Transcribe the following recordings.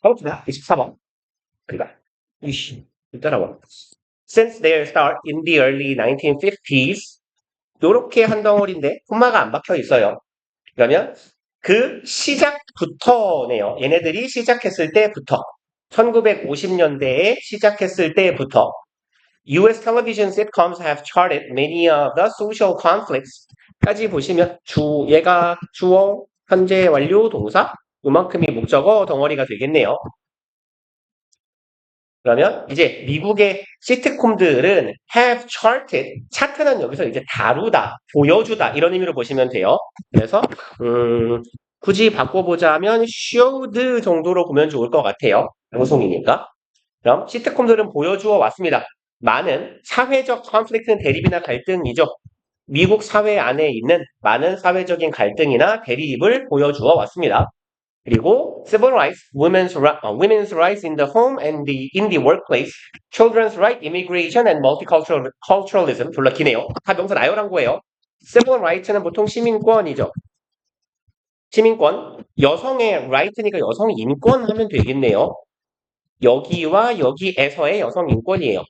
가봅시다. 24번. 그러니까, 이씨, 따라와. Since their start in the early 1950s, 요렇게 한 덩어리인데, 콤마가 안 박혀 있어요. 그러면 그 시작부터네요. 얘네들이 시작했을 때부터. 1950년대에 시작했을 때부터 US television sitcoms have charted many of the social conflicts 까지 보시면 얘가 주어, 현재 완료, 동사, 요만큼이 목적어 덩어리가 되겠네요. 그러면 이제 미국의 시트콤들은 have charted, 차트는 여기서 이제 다루다, 보여주다 이런 의미로 보시면 돼요. 그래서 굳이 바꿔보자면 showed 정도로 보면 좋을 것 같아요. 방송이니까. 그럼 시트콤들은 보여주어 왔습니다. 많은 사회적 컨플릭트는 대립이나 갈등이죠. 미국 사회 안에 있는 많은 사회적인 갈등이나 대립을 보여주어 왔습니다. 그리고 civil rights, women's rights in the home and in the workplace, children's right, immigration and multiculturalism. 졸라 기네요. 다 명사 나열한 거예요. civil rights는 보통 시민권이죠. 시민권. 여성의 right니까 여성 인권 하면 되겠네요. 여기와 여기에서의 여성 인권이에요.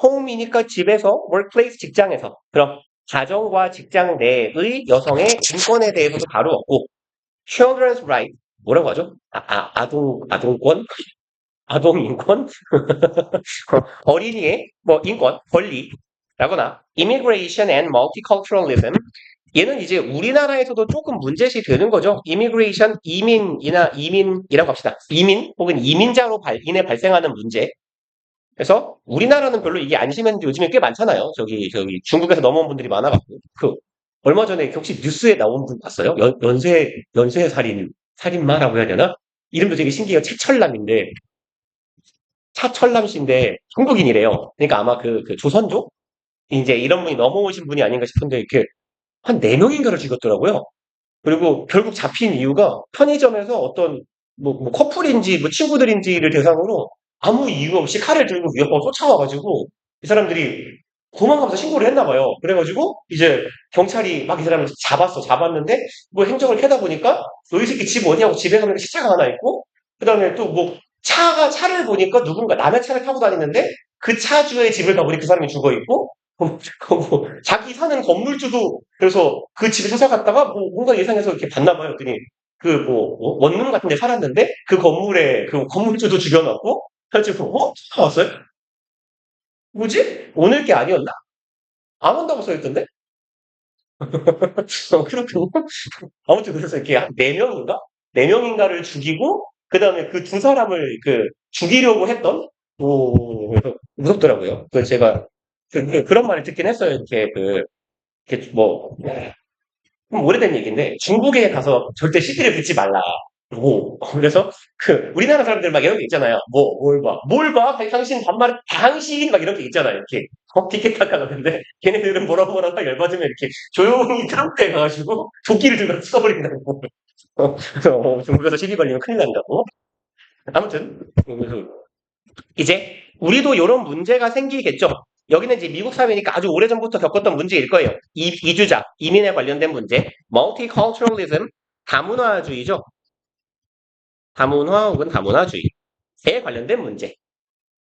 home이니까 집에서, workplace 직장에서. 그럼 가정과 직장 내의 여성의 인권에 대해서도 다루었고, children's right 뭐라고 하죠? 아동권? 아동 인권? 어린이의 뭐 인권, 권리라거나 immigration and multiculturalism 얘는 이제 우리나라에서도 조금 문제시 되는 거죠. immigration, 이민이라고 합시다. 이민 혹은 이민자로 인해 발생하는 문제. 그래서 우리나라는 별로 이게 안 심했는데 요즘에 꽤 많잖아요. 저기 중국에서 넘어온 분들이 많아가지고 얼마 전에 혹시 뉴스에 나온 분 봤어요? 연쇄 살인마라고 해야 되나? 이름도 되게 신기해요. 차철남인데, 차철남 씨인데 중국인이래요. 그러니까 아마 그 조선족? 이제 이런 분이 넘어오신 분이 아닌가 싶은데, 이렇게 한 4명인가를 죽였더라고요. 그리고 결국 잡힌 이유가 편의점에서 어떤 뭐 커플인지 뭐 친구들인지를 대상으로 아무 이유 없이 칼을 들고 위협하고 쫓아와가지고 이 사람들이 도망가면서 신고를 했나 봐요. 그래가지고 이제 경찰이 막 이 사람을 잡았는데 뭐 행적을 캐다 보니까 너 이 새끼 집 어디냐고 집에 가면 시체가 하나 있고 그다음에 또 뭐 차를 보니까 누군가 남의 차를 타고 다니는데 그 차주의 집을 가보니 그 사람이 죽어 있고 뭐 자기 사는 건물주도 그래서 그 집에 찾아갔다가 뭐 뭔가 예상해서 이렇게 봤나 봐요. 그랬더니 원룸 같은 데 살았는데 그 건물에 그 건물주도 죽여놨고 그래가지고 왔어요? 뭐지? 오늘 게 아니었나? 안 온다고 써있던데? 그렇군요. 아무튼 그래서 이렇게 한 4명인가? 4명인가를 죽이고, 그 다음에 그 두 사람을 죽이려고 했던, 그래서 무섭더라고요. 제가, 그런 말을 듣긴 했어요. 이렇게 좀 오래된 얘기인데, 중국에 가서 절대 CD를 듣지 말라. 그래서, 우리나라 사람들 막 이런 게 있잖아요. 뭘 봐? 당신 막 이런 게 있잖아요. 이렇게. 티켓타카 같은데, 걔네들은 뭐라고 열받으면 이렇게 조용히 트렁크에 가가지고, 도끼를 들고 쏴버린다고. 그래서, 중국에서 시비 걸리면 큰일 난다고. 아무튼, 그래서 이제, 우리도 이런 문제가 생기겠죠. 여기는 이제 미국 사회니까 아주 오래전부터 겪었던 문제일 거예요. 이주자, 이민에 관련된 문제. multiculturalism, 다문화주의죠. 다문화 혹은 다문화주의에 관련된 문제.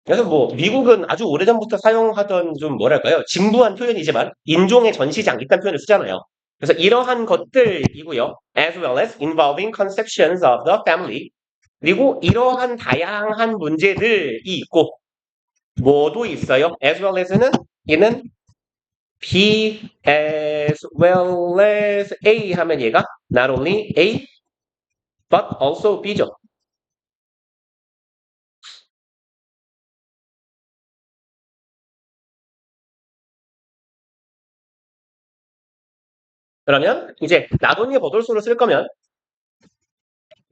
그래서 미국은 아주 오래전부터 사용하던 좀 뭐랄까요? 진부한 표현이지만 인종의 전시장 이딴 표현을 쓰잖아요. 그래서 이러한 것들이고요. as well as involving conceptions of the family. 그리고 이러한 다양한 문제들이 있고 뭐도 있어요. as well as는 얘는 B as well as A 하면 얘가 not only A but also B죠. 그러면 이제 나돈이 버돌수를 쓸 거면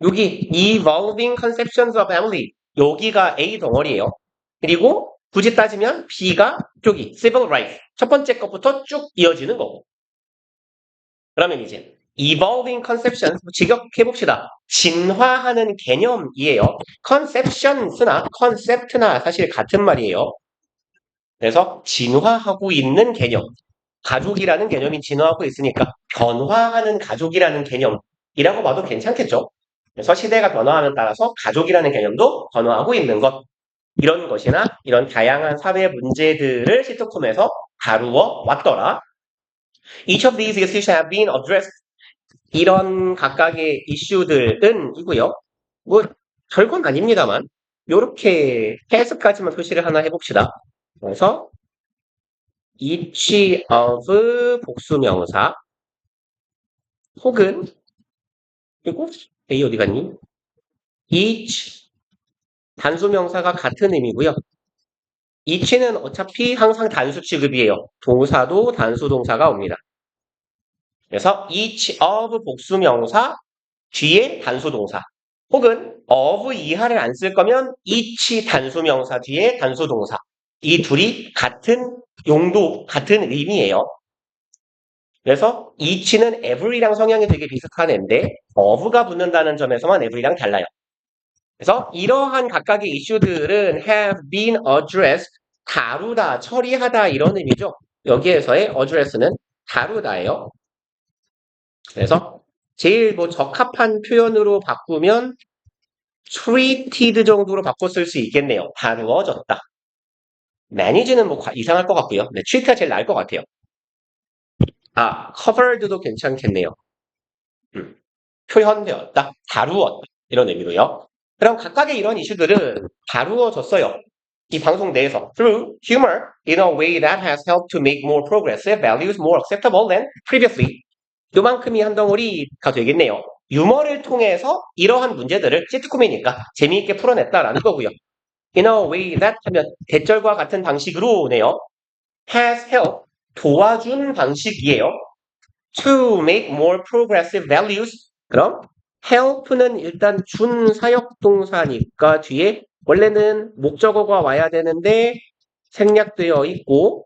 여기 evolving conceptions of family 여기가 A 덩어리예요. 그리고 굳이 따지면 B가 저기 civil rights 첫 번째 것부터 쭉 이어지는 거고. 그러면 이제 evolving conceptions 직역해 봅시다. 진화하는 개념이에요. conceptions나 concept나 사실 같은 말이에요. 그래서 진화하고 있는 개념. 가족이라는 개념이 진화하고 있으니까 변화하는 가족이라는 개념이라고 봐도 괜찮겠죠. 그래서 시대가 변화함에 따라서 가족이라는 개념도 변화하고 있는 것. 이런 것이나 이런 다양한 사회 문제들을 시트콤에서 다루어 왔더라. Each of these issues have been addressed. 이런 각각의 이슈들은 이고요. 뭐 별건 아닙니다만 요렇게 해석까지만 표시를 하나 해봅시다. 그래서 each of 복수명사 혹은 그리고 A 어디 갔니? each 단수명사가 같은 의미고요. each는 어차피 항상 단수 취급이에요. 동사도 단수 동사가 옵니다. 그래서 each of 복수명사 뒤에 단수 동사 혹은 of 이하를 안 쓸 거면 each 단수명사 뒤에 단수 동사 이 둘이 같은 용도, 같은 의미예요. 그래서 each는 every랑 성향이 되게 비슷한 애인데 of가 붙는다는 점에서만 every랑 달라요. 그래서 이러한 각각의 이슈들은 have been addressed, 다루다, 처리하다 이런 의미죠. 여기에서의 address는 다루다예요. 그래서 제일 뭐 적합한 표현으로 바꾸면 treated 정도로 바꿨을 수 있겠네요. 다루어졌다. manage는 뭐 이상할 것 같고요. 네, treat가 제일 나을 것 같아요. covered도 괜찮겠네요. 표현되었다, 다루었다 이런 의미로요. 그럼 각각의 이런 이슈들은 다루어졌어요. 이 방송 내에서 through humor in a way that has helped to make more progressive values more acceptable than previously. 요만큼이 한 덩어리가 되겠네요. 유머를 통해서 이러한 문제들을 시트콤이니까 재미있게 풀어냈다라는 거고요. In a way that 하면 대절과 같은 방식으로네요. has helped 도와준 방식이에요. To make more progressive values. 그럼 help는 일단 준사역 동사니까 뒤에 원래는 목적어가 와야 되는데 생략되어 있고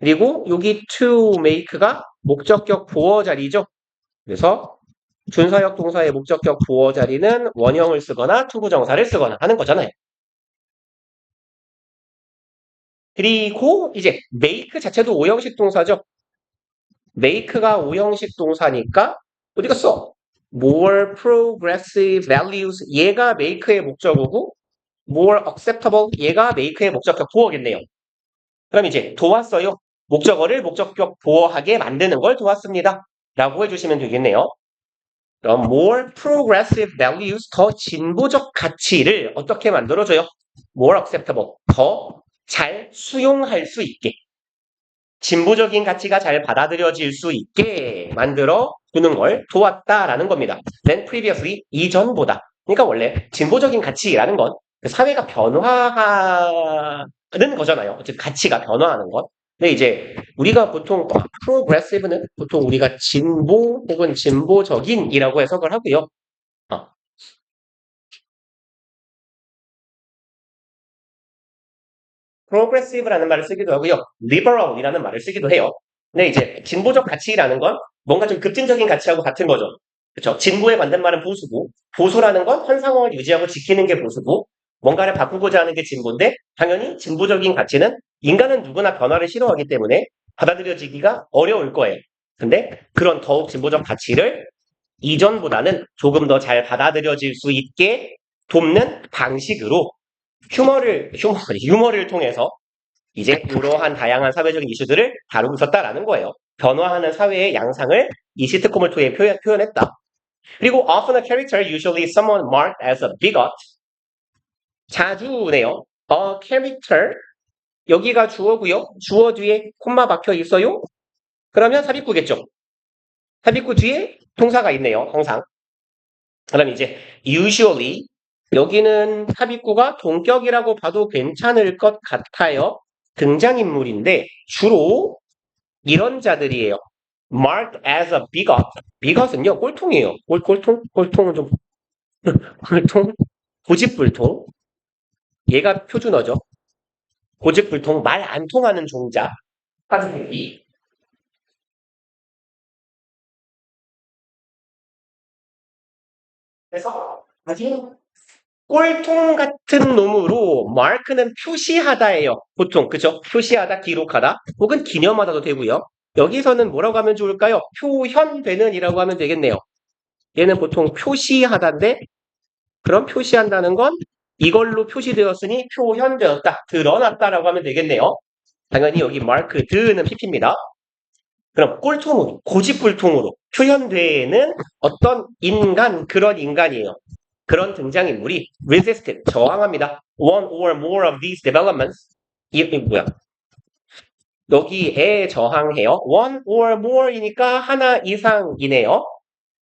그리고 여기 to make가 목적격 보어 자리죠. 그래서 준사역 동사의 목적격 보어 자리는 원형을 쓰거나 투부정사를 쓰거나 하는 거잖아요. 그리고 이제 make 자체도 오형식 동사죠. make가 오형식 동사니까 어디 갔어? more progressive values 얘가 make의 목적어고 more acceptable 얘가 make의 목적격 보어겠네요. 그럼 이제 도왔어요. 목적어를 목적격 보어하게 만드는 걸 도왔습니다. 라고 해주시면 되겠네요. 그럼 more progressive values 더 진보적 가치를 어떻게 만들어줘요? more acceptable 더 잘 수용할 수 있게 진보적인 가치가 잘 받아들여질 수 있게 만들어 주는 걸 도왔다라는 겁니다. than previously 이전보다. 그러니까 원래 진보적인 가치라는 건 사회가 변화하는 거잖아요. 즉 가치가 변화하는 것. 근데 이제 우리가 보통 progressive는 보통 우리가 진보 혹은 진보적인이라고 해석을 하고요. 어, progressive라는 말을 쓰기도 하고요. liberal이라는 말을 쓰기도 해요. 근데 이제 진보적 가치라는 건 뭔가 좀 급진적인 가치하고 같은 거죠. 그렇죠? 진보의 반대말은 보수고 보수라는 건 현상을 유지하고 지키는 게 보수고 뭔가를 바꾸고자 하는 게 진보인데 당연히 진보적인 가치는 인간은 누구나 변화를 싫어하기 때문에 받아들여지기가 어려울 거예요. 근데 그런 더욱 진보적 가치를 이전보다는 조금 더 잘 받아들여질 수 있게 돕는 방식으로 유머를 통해서 이제 이러한 다양한 사회적인 이슈들을 다루고 있었다라는 거예요. 변화하는 사회의 양상을 이 시트콤을 통해 표현했다. 그리고 often a character, usually someone marked as a bigot. 자주네요. A character, 여기가 주어고요. 주어 뒤에 콤마 박혀 있어요. 그러면 삽입구겠죠. 삽입구 뒤에 동사가 있네요. 항상. 그럼 이제 usually 여기는 삽입구가 동격이라고 봐도 괜찮을 것 같아요. 등장인물인데 주로 이런 자들이에요. marked as a bigot. bigot은요, 꼴통이에요. 꼴통? 꼴통은 좀, 꼴통? 고집불통. 얘가 표준어죠. 고집불통, 말 안 통하는 종자. 파생기. 그래서 아주 꼴통 같은 놈으로 mark는 표시하다예요. 보통 그죠? 표시하다, 기록하다 혹은 기념하다도 되고요. 여기서는 뭐라고 하면 좋을까요? 표현되는 이라고 하면 되겠네요. 얘는 보통 표시하다인데 그럼 표시한다는 건 이걸로 표시되었으니 표현되었다, 드러났다라고 하면 되겠네요. 당연히 여기 mark, 드는 pp입니다. 그럼 꼴통으로, 고집불통으로 표현되는 어떤 인간, 그런 인간이에요. 그런 등장인물이 resisted, 저항합니다. One or more of these developments. 이 뭐야? 여기에 저항해요. One or more이니까 하나 이상이네요.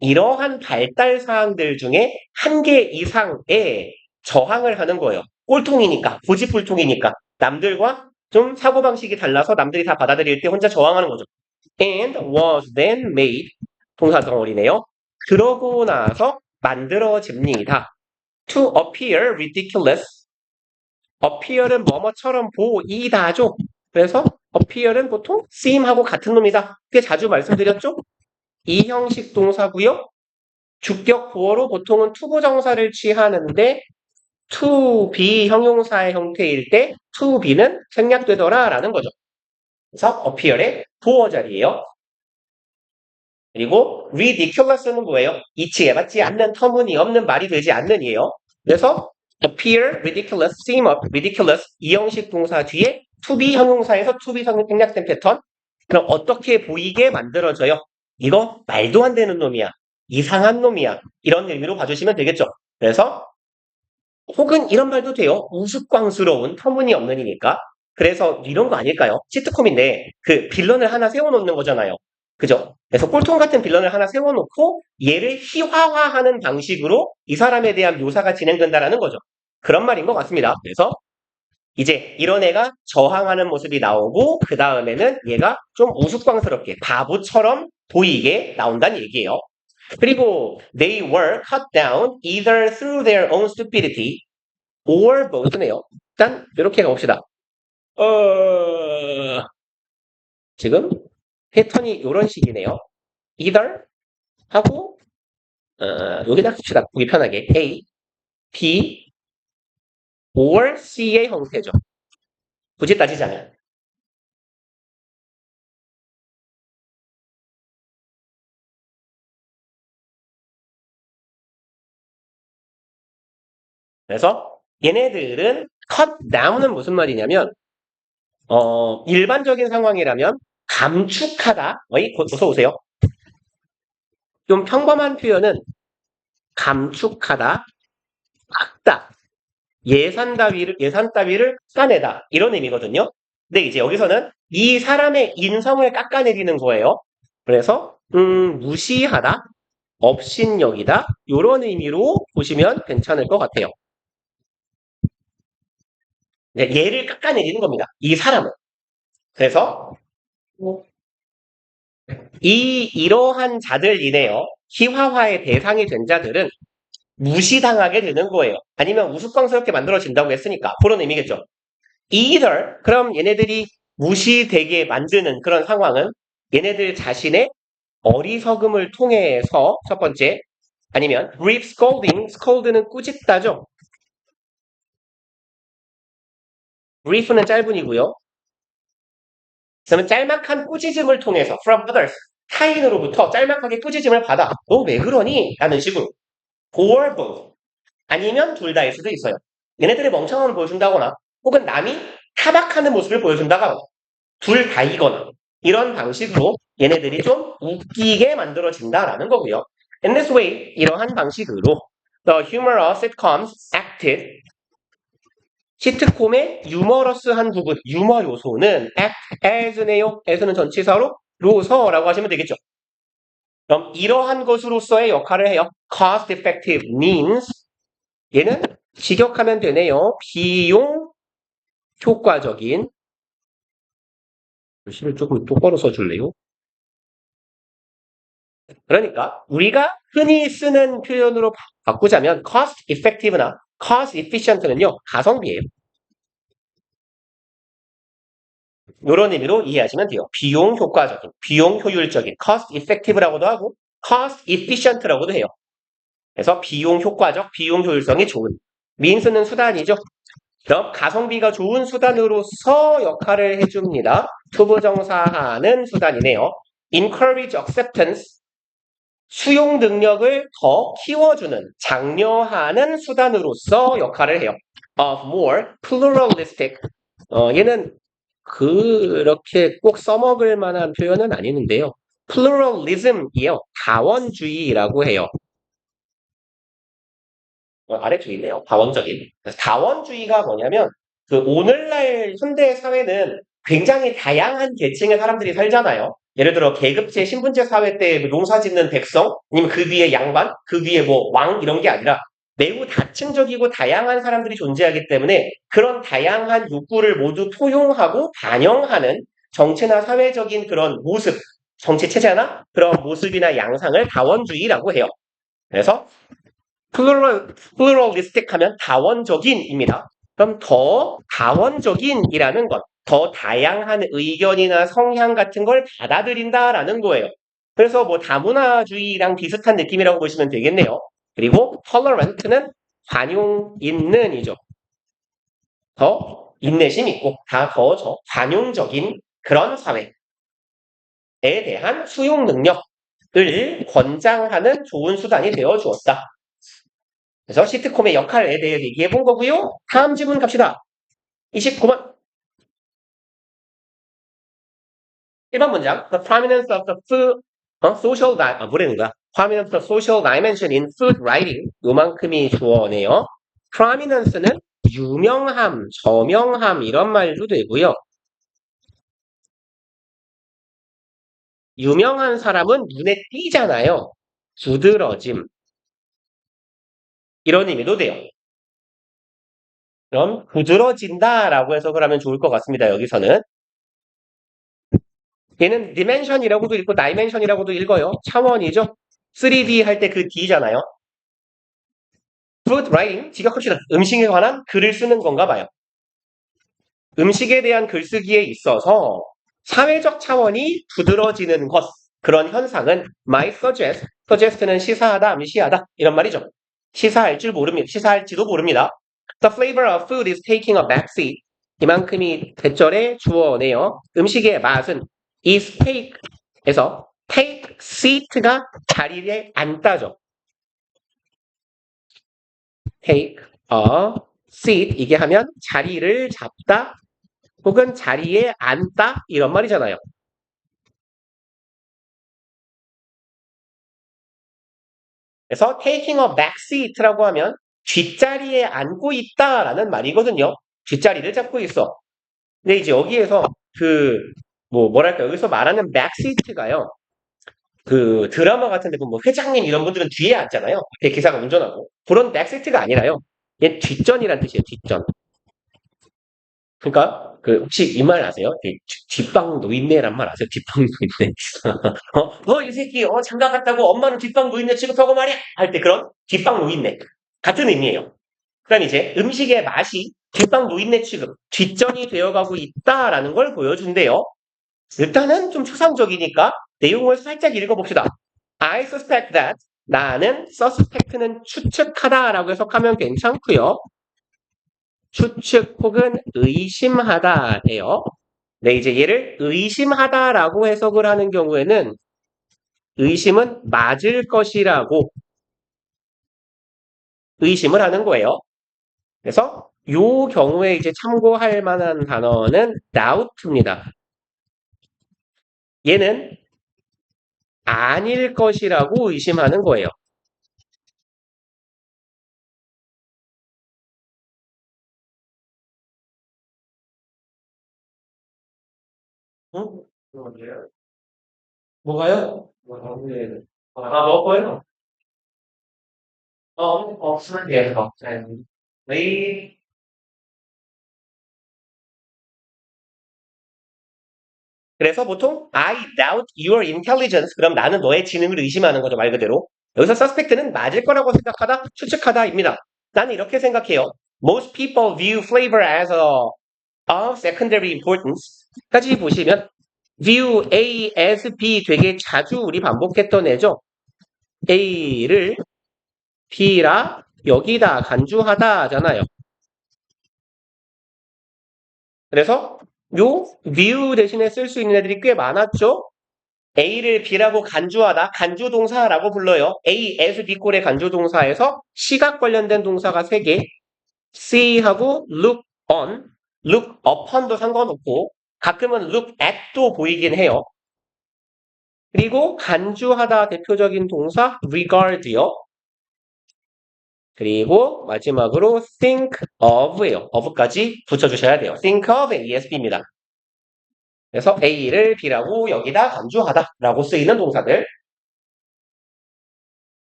이러한 발달 사항들 중에 한 개 이상에 저항을 하는 거예요. 꼴통이니까, 고집불통이니까. 남들과 좀 사고방식이 달라서 남들이 다 받아들일 때 혼자 저항하는 거죠. And was then made. 동사 덩어리네요. 그러고 나서 만들어집니다. To appear ridiculous. appear은 뭐뭐처럼 보이다죠. 그래서 appear은 보통 seem하고 같은 놈이다. 꽤 자주 말씀드렸죠? 이 형식 동사고요. 주격 보어로 보통은 투부정사를 취하는데 to be 형용사의 형태일 때 to be는 생략되더라 라는 거죠. 그래서 appear의 보어 자리예요. 그리고 ridiculous는 뭐예요? 이치에 맞지 않는, 터무니없는, 말이 되지 않는 이에요. 그래서 appear, ridiculous, seem ridiculous 이 형식 동사 뒤에 to be 형용사에서 to be 생략된 패턴. 그럼 어떻게 보이게 만들어져요? 이거 말도 안 되는 놈이야. 이상한 놈이야. 이런 의미로 봐주시면 되겠죠. 그래서 혹은 이런 말도 돼요. 우스꽝스러운, 터무니없는 이니까. 그래서 이런 거 아닐까요? 시트콤인데 그 빌런을 하나 세워놓는 거잖아요. 그죠? 그래서 꼴통 같은 빌런을 하나 세워놓고 얘를 희화화하는 방식으로 이 사람에 대한 묘사가 진행된다라는 거죠. 그런 말인 것 같습니다. 그래서 이제 이런 애가 저항하는 모습이 나오고 그 다음에는 얘가 좀 우스꽝스럽게 바보처럼 보이게 나온다는 얘기예요. 그리고 they were cut down either through their own stupidity or both네요. 일단 이렇게 가봅시다. 지금 패턴이 이런 식이네요. either 하고 여기다 씁시다. 보기 편하게 A, B, or C의 형태죠. 굳이 따지자면. 그래서 얘네들은 cut down은 무슨 말이냐면 일반적인 상황이라면 감축하다. 어서 오세요. 좀 평범한 표현은 감축하다, 깎다, 예산 따위를 깎아내다 이런 의미거든요. 근데 이제 여기서는 이 사람의 인성을 깎아내리는 거예요. 그래서 무시하다, 업신여기다 이런 의미로 보시면 괜찮을 것 같아요. 얘를 깎아내리는 겁니다. 이 사람을. 그래서 이러한 자들이네요. 희화화의 대상이 된 자들은 무시당하게 되는 거예요. 아니면 우스꽝스럽게 만들어진다고 했으니까 그런 의미겠죠. either 그럼 얘네들이 무시되게 만드는 그런 상황은 얘네들 자신의 어리석음을 통해서 첫 번째, 아니면 brief scolding, scold는 꾸짖다죠. brief는 짧은이고요. 그러면 짤막한 꾸짖음을 통해서 from others, 타인으로부터 짤막하게 꾸짖음을 받아. 너 왜 그러니? 라는 식으로. or both. 아니면 둘 다일 수도 있어요. 얘네들의 멍청함을 보여준다거나 혹은 남이 타박하는 모습을 보여준다거나 둘 다이거나 이런 방식으로 얘네들이 좀 웃기게 만들어진다라는 거고요. In this way, 이러한 방식으로 the humorous sitcoms acted 시트콤의 유머러스한 부분, 유머 요소는 act as네요. as는 전치사로 로서라고 하시면 되겠죠. 그럼 이러한 것으로서의 역할을 해요. cost effective means 얘는 직역하면 되네요. 비용 효과적인. 글씨를 조금 똑바로 써줄래요? 그러니까 우리가 흔히 쓰는 표현으로 바꾸자면 cost effective나 cost efficient는요. 가성비예요. 이런 의미로 이해하시면 돼요. 비용 효과적인, 비용 효율적인 cost effective라고도 하고 cost efficient라고도 해요. 그래서 비용 효과적, 비용 효율성이 좋은 means는 수단이죠. 그럼 가성비가 좋은 수단으로서 역할을 해줍니다. 투부정사하는 수단이네요. encourage acceptance, 수용 능력을 더 키워주는, 장려하는 수단으로서 역할을 해요. of more pluralistic, 얘는 그렇게 꼭 써먹을 만한 표현은 아니는데요. pluralism이에요. 다원주의라고 해요. 아래쪽에 있네요. 다원적인. 그래서 다원주의가 뭐냐면 그 오늘날 현대 사회는 굉장히 다양한 계층의 사람들이 살잖아요. 예를 들어 계급제, 신분제 사회 때 농사 짓는 백성, 아니면 그 위에 양반, 그 위에 뭐 왕 이런 게 아니라 매우 다층적이고 다양한 사람들이 존재하기 때문에 그런 다양한 욕구를 모두 포용하고 반영하는 정치나 사회적인 그런 모습, 정치 체제나 그런 모습이나 양상을 다원주의라고 해요. 그래서 플루럴리스틱 하면 다원적인입니다. 그럼 더 다원적인이라는 것, 더 다양한 의견이나 성향 같은 걸 받아들인다라는 거예요. 그래서 뭐 다문화주의랑 비슷한 느낌이라고 보시면 되겠네요. 그리고 tolerant는 관용 있는이죠. 더 인내심 있고 다 더 관용적인 그런 사회에 대한 수용 능력을 권장하는 좋은 수단이 되어 주었다. 그래서 시트콤의 역할에 대해 얘기해 본 거고요. 다음 질문 갑시다. 29번. 1번 문장. The prominence of the food, social, 뭐라는 거야? Prominence of social dimension in food writing. 요만큼이 주어네요. prominence는 유명함, 저명함 이런 말도 되고요. 유명한 사람은 눈에 띄잖아요. 두드러짐. 이런 의미도 돼요. 그럼 두드러진다라고 해석을 하면 좋을 것 같습니다. 여기서는. 얘는 dimension이라고도 읽고 dimension이라고도 읽어요. 차원이죠. 3D 할 때 그 D잖아요. food writing, 직역합시다. 음식에 관한 글을 쓰는 건가 봐요. 음식에 대한 글쓰기에 있어서 사회적 차원이 두드러지는 것, 그런 현상은 might suggest는 시사하다, 암시하다 이런 말이죠. 시사할 줄 모릅니다. 시사할지도 모릅니다. The flavor of food is taking a backseat. 이만큼이 대절의 주어네요. 음식의 맛은 is take에서 take seat가 자리에 앉다죠. take a seat 이게 하면 자리를 잡다 혹은 자리에 앉다 이런 말이잖아요. 그래서 taking a back seat라고 하면 뒷자리에 앉고 있다라는 말이거든요. 뒷자리를 잡고 있어. 근데 이제 여기에서 뭐랄까 여기서 말하는 back seat가요. 그 드라마 같은 데 보면 뭐 회장님 이런 분들은 뒤에 앉잖아요. 앞에 기사가 운전하고. 그런 back seat가 아니라요. 얘 뒷전이란 뜻이에요. 뒷전. 그러니까 그 혹시 이 말 아세요? 뒷방 노인네란 말 아세요? 뒷방 노인네. 너 이 새끼 장가 갔다고 엄마는 뒷방 노인네 취급하고 말이야 할 때 그런 뒷방 노인네 같은 의미예요. 그다음 이제 음식의 맛이 뒷방 노인네 취급 뒷전이 되어가고 있다라는 걸 보여준대요. 일단은 좀 추상적이니까 내용을 살짝 읽어봅시다. I suspect that 나는 suspect는 추측하다라고 해석하면 괜찮고요. 추측 혹은 의심하다예요. 네, 이제 얘를 의심하다라고 해석을 하는 경우에는 의심은 맞을 것이라고 의심을 하는 거예요. 그래서 요 경우에 이제 참고할 만한 단어는 doubt입니다. 얘는 아닐 것이라고 의심하는 거예요. 응? 뭐가요? 먹어요? 예, 네. 그래서 보통 I doubt your intelligence. 그럼 나는 너의 지능을 의심하는 거죠, 말 그대로. 여기서 suspect는 맞을 거라고 생각하다, 추측하다입니다. 나는 이렇게 생각해요. Most people view flavor as of secondary importance. 까지 보시면 view A as B 되게 자주 우리 반복했던 애죠. A를 B라 여기다 간주하다잖아요. 그래서 요 view 대신에 쓸 수 있는 애들이 꽤 많았죠? A를 B라고 간주하다, 간주동사라고 불러요. A as B꼴의 간주동사에서 시각 관련된 동사가 3개, see하고 look on, look upon도 상관없고 가끔은 look at도 보이긴 해요. 그리고 간주하다 대표적인 동사 regard요. 그리고 마지막으로 think of예요. of까지 붙여주셔야 돼요. think of ESB입니다. 그래서 A를 B라고 여기다 간주하다라고 쓰이는 동사들.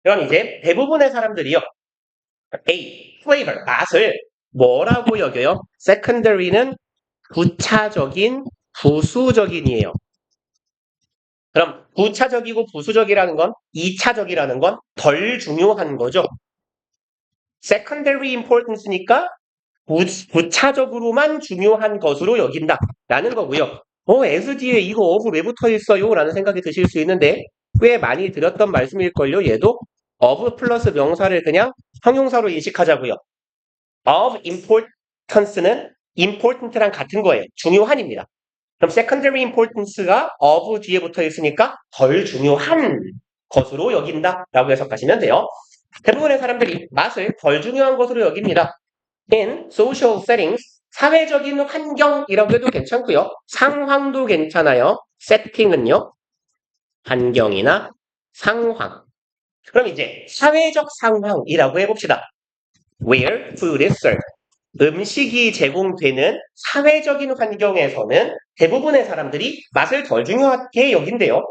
그럼 이제 대부분의 사람들이요. A, flavor, 맛을 뭐라고 여겨요? secondary는 부차적인, 부수적인이에요. 그럼 부차적이고 부수적이라는 건 2차적이라는 건 덜 중요한 거죠. secondary importance니까 부차적으로만 중요한 것으로 여긴다라는 거고요. as 뒤에 이거 of 왜 붙어 있어요? 라는 생각이 드실 수 있는데 꽤 많이 들었던 말씀일걸요. 얘도 of 플러스 명사를 그냥 형용사로 인식하자고요. of importance는 important랑 같은 거예요. 중요한입니다. 그럼 secondary importance가 of 뒤에 붙어 있으니까 덜 중요한 것으로 여긴다라고 해석하시면 돼요. 대부분의 사람들이 맛을 덜 중요한 것으로 여깁니다. in social settings, 사회적인 환경이라고 해도 괜찮고요. 상황도 괜찮아요. setting은요. 환경이나 상황. 그럼 이제 사회적 상황이라고 해봅시다. where food is served. 음식이 제공되는 사회적인 환경에서는 대부분의 사람들이 맛을 덜 중요하게 여긴대요.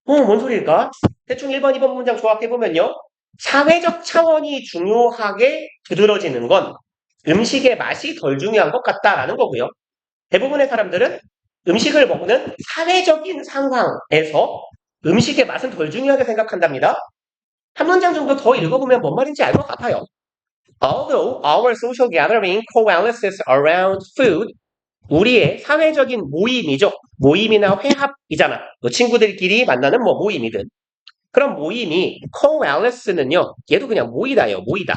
뭔 소리일까? 대충 1번, 2번 문장 조합해보면요. 사회적 차원이 중요하게 두드러지는 건 음식의 맛이 덜 중요한 것 같다라는 거고요. 대부분의 사람들은 음식을 먹는 사회적인 상황에서 음식의 맛은 덜 중요하게 생각한답니다. 한 문장 정도 더 읽어보면 뭔 말인지 알 것 같아요. Although our social gathering coalesces around food, 우리의 사회적인 모임이죠. 모임이나 회합이잖아. 뭐 친구들끼리 만나는 뭐 모임이든. 그럼 모임이 coalesce는요. 얘도 그냥 모이다예요. 모이다.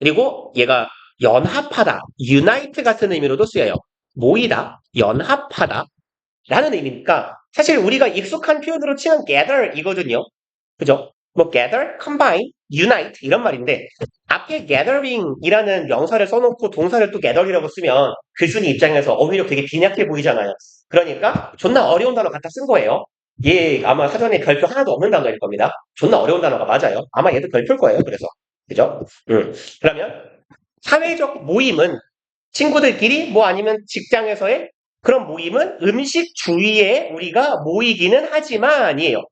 그리고 얘가 연합하다, unite 같은 의미로도 쓰여요. 모이다, 연합하다 라는 의미니까 사실 우리가 익숙한 표현으로 치면 gather 이거든요. 그죠? 뭐 gather, combine, unite 이런 말인데 앞에 gathering이라는 명사를 써놓고 동사를 또 gather이라고 쓰면 글쓴이 입장에서 어휘력 되게 빈약해 보이잖아요. 그러니까 존나 어려운 단어 갖다 쓴 거예요. 얘 아마 사전에 별표 하나도 없는 단어일 겁니다. 존나 어려운 단어가 맞아요. 아마 얘도 별표일 거예요. 그래서 그죠? 그러면 사회적 모임은 친구들끼리 뭐 아니면 직장에서의 그런 모임은 음식 주위에 우리가 모이기는 하지만이에요.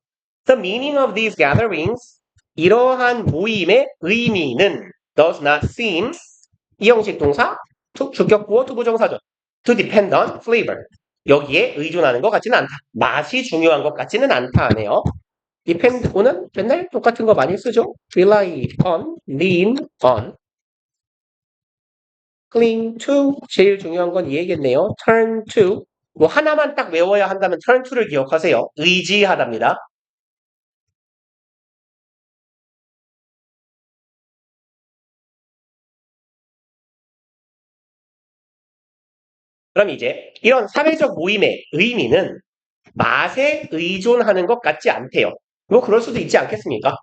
The meaning of these gatherings, 이러한 모임의 의미는 does not seem, 이 형식 동사, 주격구어 투부정사죠. To depend on flavor. 여기에 의존하는 것 같지는 않다. 맛이 중요한 것 같지는 않다 하네요. depend on은 맨날 똑같은 거 많이 쓰죠. rely on, lean on. cling to, 제일 중요한 건 이 얘기겠네요. turn to, 뭐 하나만 딱 외워야 한다면 turn to를 기억하세요. 의지하답니다. 그럼 이제 이런 사회적 모임의 의미는 맛에 의존하는 것 같지 않대요. 뭐 그럴 수도 있지 않겠습니까?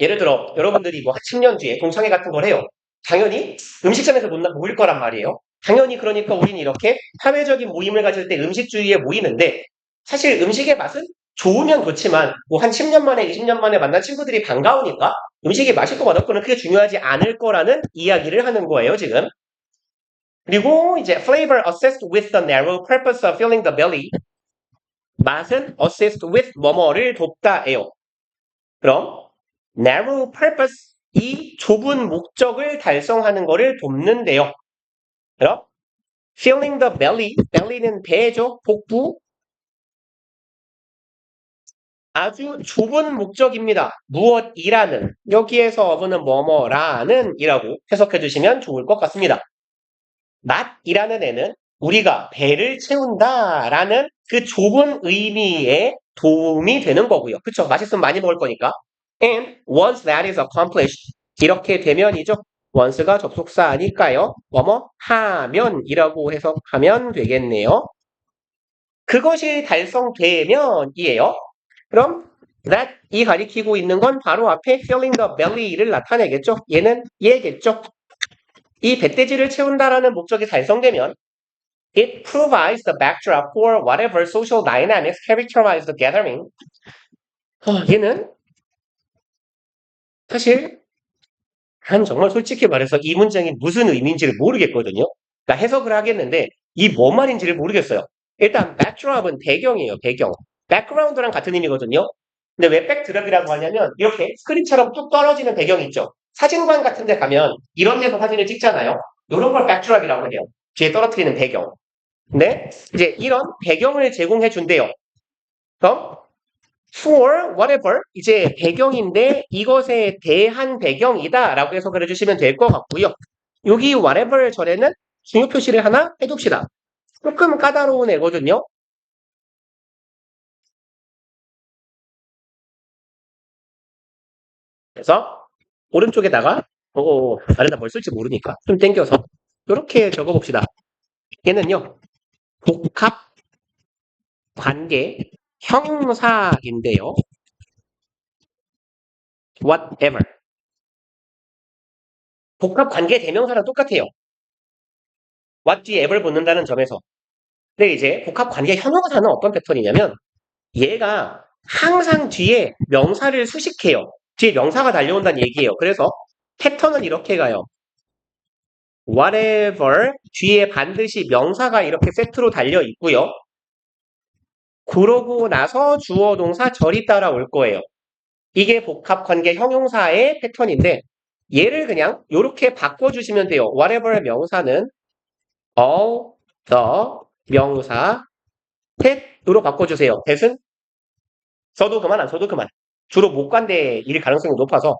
예를 들어 여러분들이 뭐 10년 뒤에 동창회 같은 걸 해요. 당연히 음식점에서 모일 거란 말이에요. 당연히 그러니까 우리는 이렇게 사회적인 모임을 가질 때 음식 주위에 모이는데 사실 음식의 맛은 좋으면 좋지만 뭐 한 10년 만에 20년 만에 만난 친구들이 반가우니까 음식이 맛있고 맛없고는 크게 중요하지 않을 거라는 이야기를 하는 거예요 지금. 그리고 이제 flavor assessed with the narrow purpose of filling the belly. 맛은 assist with 뭐뭐를 돕다예요. 그럼 narrow purpose 이 좁은 목적을 달성하는 것을 돕는데요. 그럼 filling the belly, belly는 배죠, 복부. 아주 좁은 목적입니다. 무엇이라는 여기에서 of는 뭐뭐라는 이라고 해석해 주시면 좋을 것 같습니다. 맛이라는 애는 우리가 배를 채운다라는 그 좁은 의미에 도움이 되는 거고요. 그쵸? 맛있으면 많이 먹을 거니까. And once that is accomplished, 이렇게 되면이죠. once가 접속사니까요. 뭐뭐 하면이라고 해석하면 되겠네요. 그것이 달성되면이에요. 그럼 that 이 가리키고 있는 건 바로 앞에 filling the belly를 나타내겠죠. 얘는 얘겠죠. 이 배돼지를 채운다라는 목적이 달성되면 it provides the backdrop for whatever social dynamics characterize the gathering. 얘는 사실 난 정말 솔직히 말해서 이 문장이 무슨 의미인지를 모르겠거든요. 그러니까 해석을 하겠는데 이 뭔 말인지를 모르겠어요. 일단 backdrop은 배경이에요. 배경. background랑 같은 의미거든요. 근데 왜 backdrop이라고 하냐면 이렇게 스크린처럼 뚝 떨어지는 배경이 있죠. 사진관 같은 데 가면 이런 데서 사진을 찍잖아요. 이런 걸 backdrop이라고 해요. 뒤에 떨어뜨리는 배경. 근데 이제 이런 배경을 제공해 준대요. 그럼 for whatever 이제 배경인데 이것에 대한 배경이다 라고 해석을 해주시면 될 것 같고요. 여기 whatever 전에는 중요 표시를 하나 해둡시다. 조금 까다로운 애거든요. 그래서 오른쪽에다가 아래다 뭘 쓸지 모르니까 좀 땡겨서 이렇게 적어봅시다. 얘는요. 복합 관계 형용사인데요. whatever. 복합 관계 대명사랑 똑같아요. what 뒤에 ever 붙는다는 점에서. 근데 이제 복합 관계 형용사는 어떤 패턴이냐면 얘가 항상 뒤에 명사를 수식해요. 뒤에 명사가 달려온다는 얘기예요. 그래서 패턴은 이렇게 가요. whatever 뒤에 반드시 명사가 이렇게 세트로 달려 있고요. 그러고 나서 주어 동사 절이 따라올 거예요. 이게 복합관계 형용사의 패턴인데 얘를 그냥 이렇게 바꿔주시면 돼요. whatever 명사는 all the 명사 that으로 바꿔주세요. that은 써도 그만 안 써도 그만. 주로 목관대일 가능성이 높아서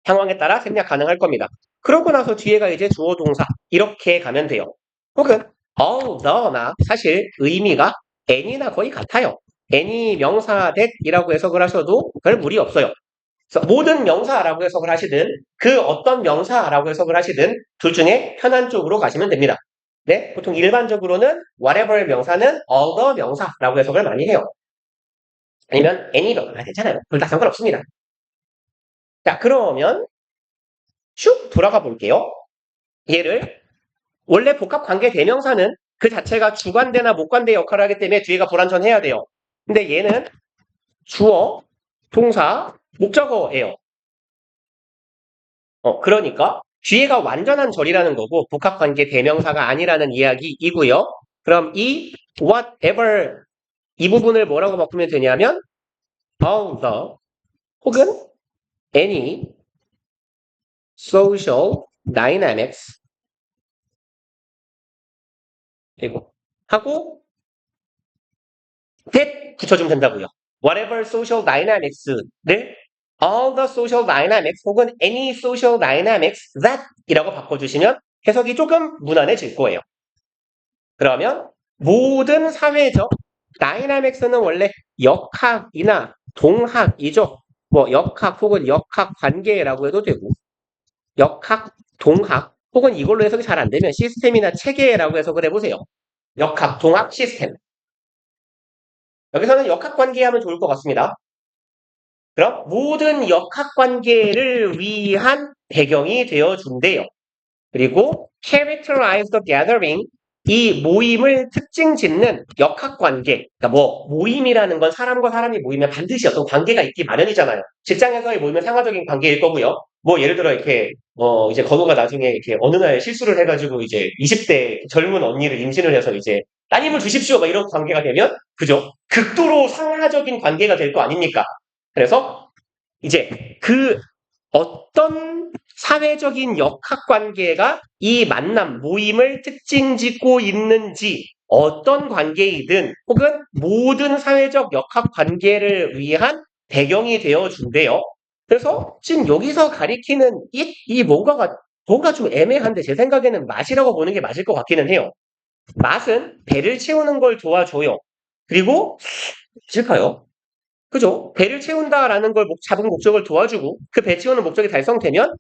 상황에 따라 생략 가능할 겁니다. 그러고 나서 뒤에가 이제 주어 동사 이렇게 가면 돼요. 혹은 all the나 사실 의미가 any나 거의 같아요. any 명사 that이라고 해석을 하셔도 별 무리 없어요. 그래서 모든 명사라고 해석을 하시든 그 어떤 명사라고 해석을 하시든 둘 중에 편한 쪽으로 가시면 됩니다. 네, 보통 일반적으로는 whatever 명사는 all the 명사라고 해석을 많이 해요. 아니면 any로 괜찮아요. 둘 다 상관없습니다. 자, 그러면 슉 돌아가 볼게요. 얘를 원래 복합관계 대명사는 그 자체가 주관대나 목관대 역할을 하기 때문에 뒤에가 불완전해야 돼요. 근데 얘는 주어, 동사, 목적어예요. 그러니까 뒤에가 완전한 절이라는 거고 복합관계 대명사가 아니라는 이야기이고요. 그럼 이 whatever 이 부분을 뭐라고 바꾸면 되냐면 all the 혹은 any social dynamics 그리고 하고 that 붙여주면 된다고요. whatever social dynamics를 all the social dynamics 혹은 any social dynamics that 이라고 바꿔주시면 해석이 조금 무난해질 거예요. 그러면 모든 사회적 dynamics는 원래 역학이나 동학이죠. 뭐 역학 혹은 역학 관계라고 해도 되고 역학, 동학 혹은 이걸로 해석이 잘 안 되면 시스템이나 체계라고 해석을 해보세요. 역학, 동학, 시스템. 여기서는 역학관계 하면 좋을 것 같습니다. 그럼 모든 역학관계를 위한 배경이 되어준대요. 그리고 characterize the gathering 이 모임을 특징 짓는 역학관계 그러니까 뭐 모임이라는 건 사람과 사람이 모이면 반드시 어떤 관계가 있기 마련이잖아요. 직장에서의 모임은 상하적인 관계일 거고요. 뭐 예를 들어 이렇게 이제 건우가 나중에 이렇게 어느 날 실수를 해가지고 이제 20대 젊은 언니를 임신을 해서 이제 따님을 주십시오 막 이런 관계가 되면 그죠? 극도로 상하적인 관계가 될 거 아닙니까? 그래서 이제 그 어떤 사회적인 역학관계가 이 만남, 모임을 특징 짓고 있는지 어떤 관계이든 혹은 모든 사회적 역학관계를 위한 배경이 되어준대요. 그래서 지금 여기서 가리키는 이 뭔가 좀 애매한데 제 생각에는 맛이라고 보는 게 맞을 것 같기는 해요. 맛은 배를 채우는 걸 도와줘요. 그리고 실까요? 그죠? 배를 채운다라는 걸 잡은 목적을 도와주고 그 배 채우는 목적이 달성되면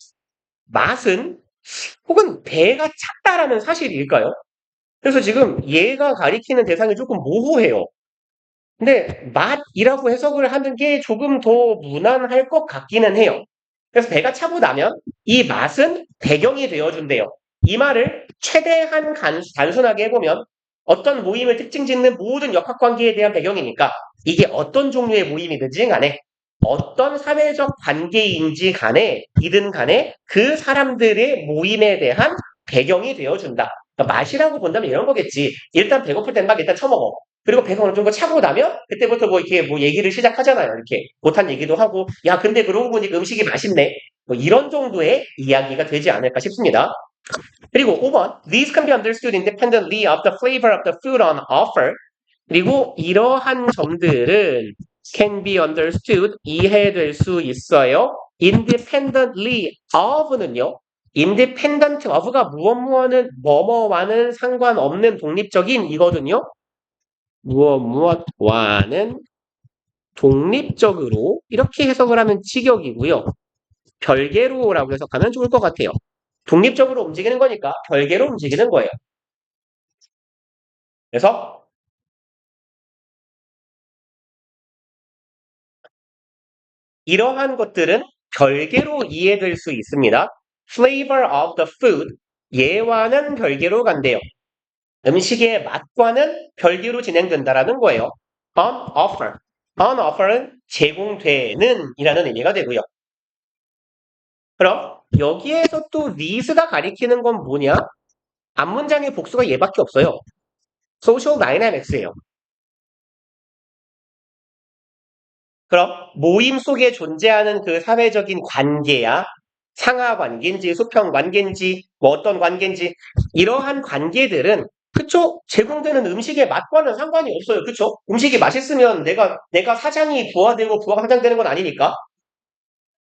맛은 혹은 배가 찼다라는 사실일까요? 그래서 지금 얘가 가리키는 대상이 조금 모호해요. 근데 맛이라고 해석을 하는 게 조금 더 무난할 것 같기는 해요. 그래서 배가 차고 나면 이 맛은 배경이 되어준대요. 이 말을 최대한 단순하게 해보면 어떤 모임을 특징 짓는 모든 역학관계에 대한 배경이니까 이게 어떤 종류의 모임이든지 간에 어떤 사회적 관계인지 간에 이든 간에 그 사람들의 모임에 대한 배경이 되어준다. 그러니까 맛이라고 본다면 이런 거겠지. 일단 배고플 땐 막 일단 처먹어. 그리고 배가 어느 정도 차고 나면 그때부터 뭐 이렇게 뭐 얘기를 시작하잖아요. 이렇게 못한 얘기도 하고 야 근데 그러고 보니까 음식이 맛있네. 뭐 이런 정도의 이야기가 되지 않을까 싶습니다. 그리고 5번 These can be understood independently of the flavor of the food on offer. 그리고 이러한 점들은 can be understood 이해될 수 있어요. independently of는요. independent of가 무엇무엇은 뭐뭐와는 상관없는 독립적인 이거든요. 무엇무엇과는 독립적으로 이렇게 해석을 하면 직역이고요. 별개로라고 해석하면 좋을 것 같아요. 독립적으로 움직이는 거니까 별개로 움직이는 거예요. 그래서 이러한 것들은 별개로 이해될 수 있습니다. Flavor of the food 얘와는 별개로 간대요. 음식의 맛과는 별개로 진행된다라는 거예요. On offer. On offer은 제공되는 이라는 의미가 되고요. 그럼 여기에서 또 need가 가리키는 건 뭐냐? 앞문장의 복수가 얘밖에 없어요. social dynamics예요. 그럼 모임 속에 존재하는 그 사회적인 관계야 상하 관계인지 수평 관계인지 뭐 어떤 관계인지 이러한 관계들은 그쵸? 제공되는 음식의 맛과는 상관이 없어요. 그쵸? 음식이 맛있으면 내가 사장이 부하되고 부하가 사장되는 건 아니니까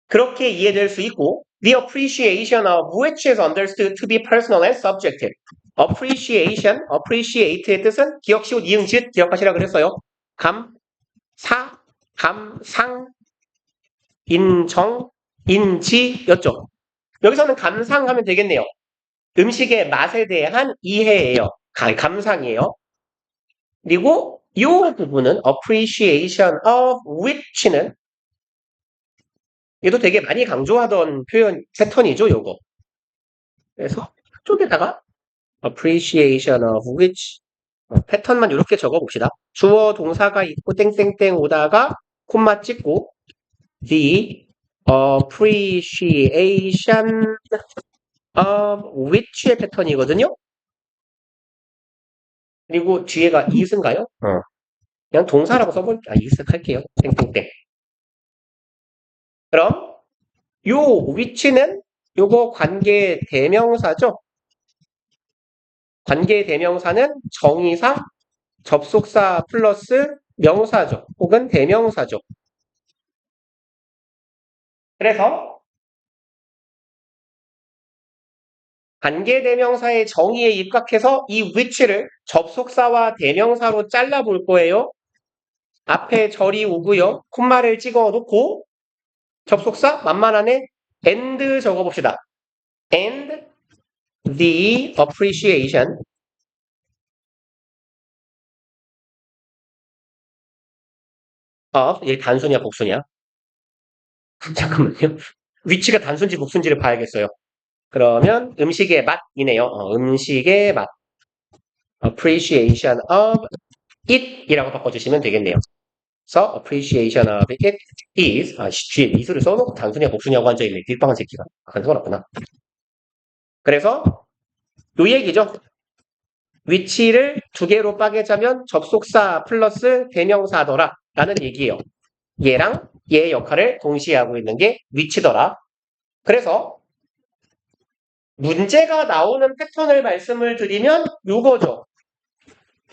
그렇게 이해될 수 있고 the appreciation of which is understood to be personal and subjective. appreciate의 뜻은 기억, 시옷, 이응, 지읒 기억하시라 그랬어요. 감, 사, 감상, 인정, 인지였죠. 여기서는 감상하면 되겠네요. 음식의 맛에 대한 이해예요. 감상이에요. 그리고 이 부분은 appreciation of which는 얘도 되게 많이 강조하던 표현 패턴이죠, 요거. 그래서 쪽에다가 appreciation of which 패턴만 이렇게 적어봅시다. 주어 동사가 있고 땡땡땡 오다가 콤마 찍고 the appreciation of which의 패턴이거든요. 그리고 뒤에가 is인가요? 그냥 동사라고 써볼게요. is 할게요. 땡땡땡. 그럼 요 which는 요거 관계 대명사죠. 관계 대명사는 정의사, 접속사 플러스 명사죠. 혹은 대명사죠. 그래서 관계 대명사의 정의에 입각해서 이 which를 접속사와 대명사로 잘라볼 거예요. 앞에 절이 오고요. 콤마를 찍어 놓고 접속사 만만하네. and 적어봅시다. and the appreciation of 이게 단순이야 복순이야? 잠깐만요. 위치가 단순지 복순지를 봐야겠어요. 그러면 음식의 맛이네요. 음식의 맛. appreciation of it 이라고 바꿔주시면 되겠네요. 그래서 appreciation of it is 뒤에 is를 써놓고 단순이야 복순이라고 앉아있네. 뒷방한 새끼가. 그런 건 없구나. 그래서 요 얘기죠. 위치를 두 개로 빠개자면 접속사 플러스 대명사더라 라는 얘기예요. 얘랑 얘의 역할을 동시에 하고 있는 게 위치더라. 그래서 문제가 나오는 패턴을 말씀을 드리면 요거죠.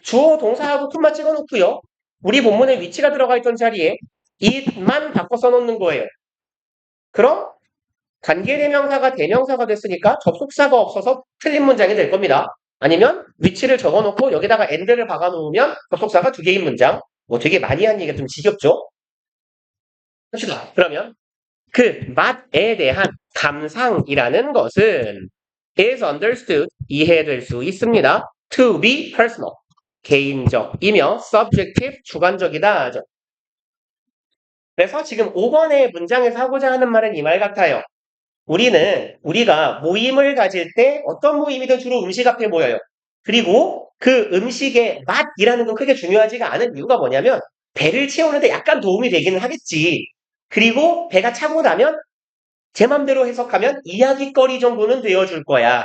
주어 동사하고 콤마 찍어놓고요. 우리 본문에 위치가 들어가 있던 자리에 it만 바꿔 써놓는 거예요. 그럼 관계대명사가 대명사가 됐으니까 접속사가 없어서 틀린 문장이 될 겁니다. 아니면 위치를 적어놓고 여기다가 and를 박아놓으면 접속사가 두 개인 문장. 뭐 되게 많이 한 얘기가 좀 지겹죠? 합시다. 그러면 그 맛에 대한 감상이라는 것은 is understood, 이해될 수 있습니다. to be personal, 개인적이며 subjective, 주관적이다 하죠. 그래서 지금 5번의 문장에서 하고자 하는 말은 이 말 같아요. 우리가 모임을 가질 때 어떤 모임이든 주로 음식 앞에 모여요. 그리고 그 음식의 맛이라는 건 크게 중요하지가 않은 이유가 뭐냐면 배를 채우는데 약간 도움이 되기는 하겠지. 그리고 배가 차고 나면 제 맘대로 해석하면 이야기거리 정도는 되어줄 거야.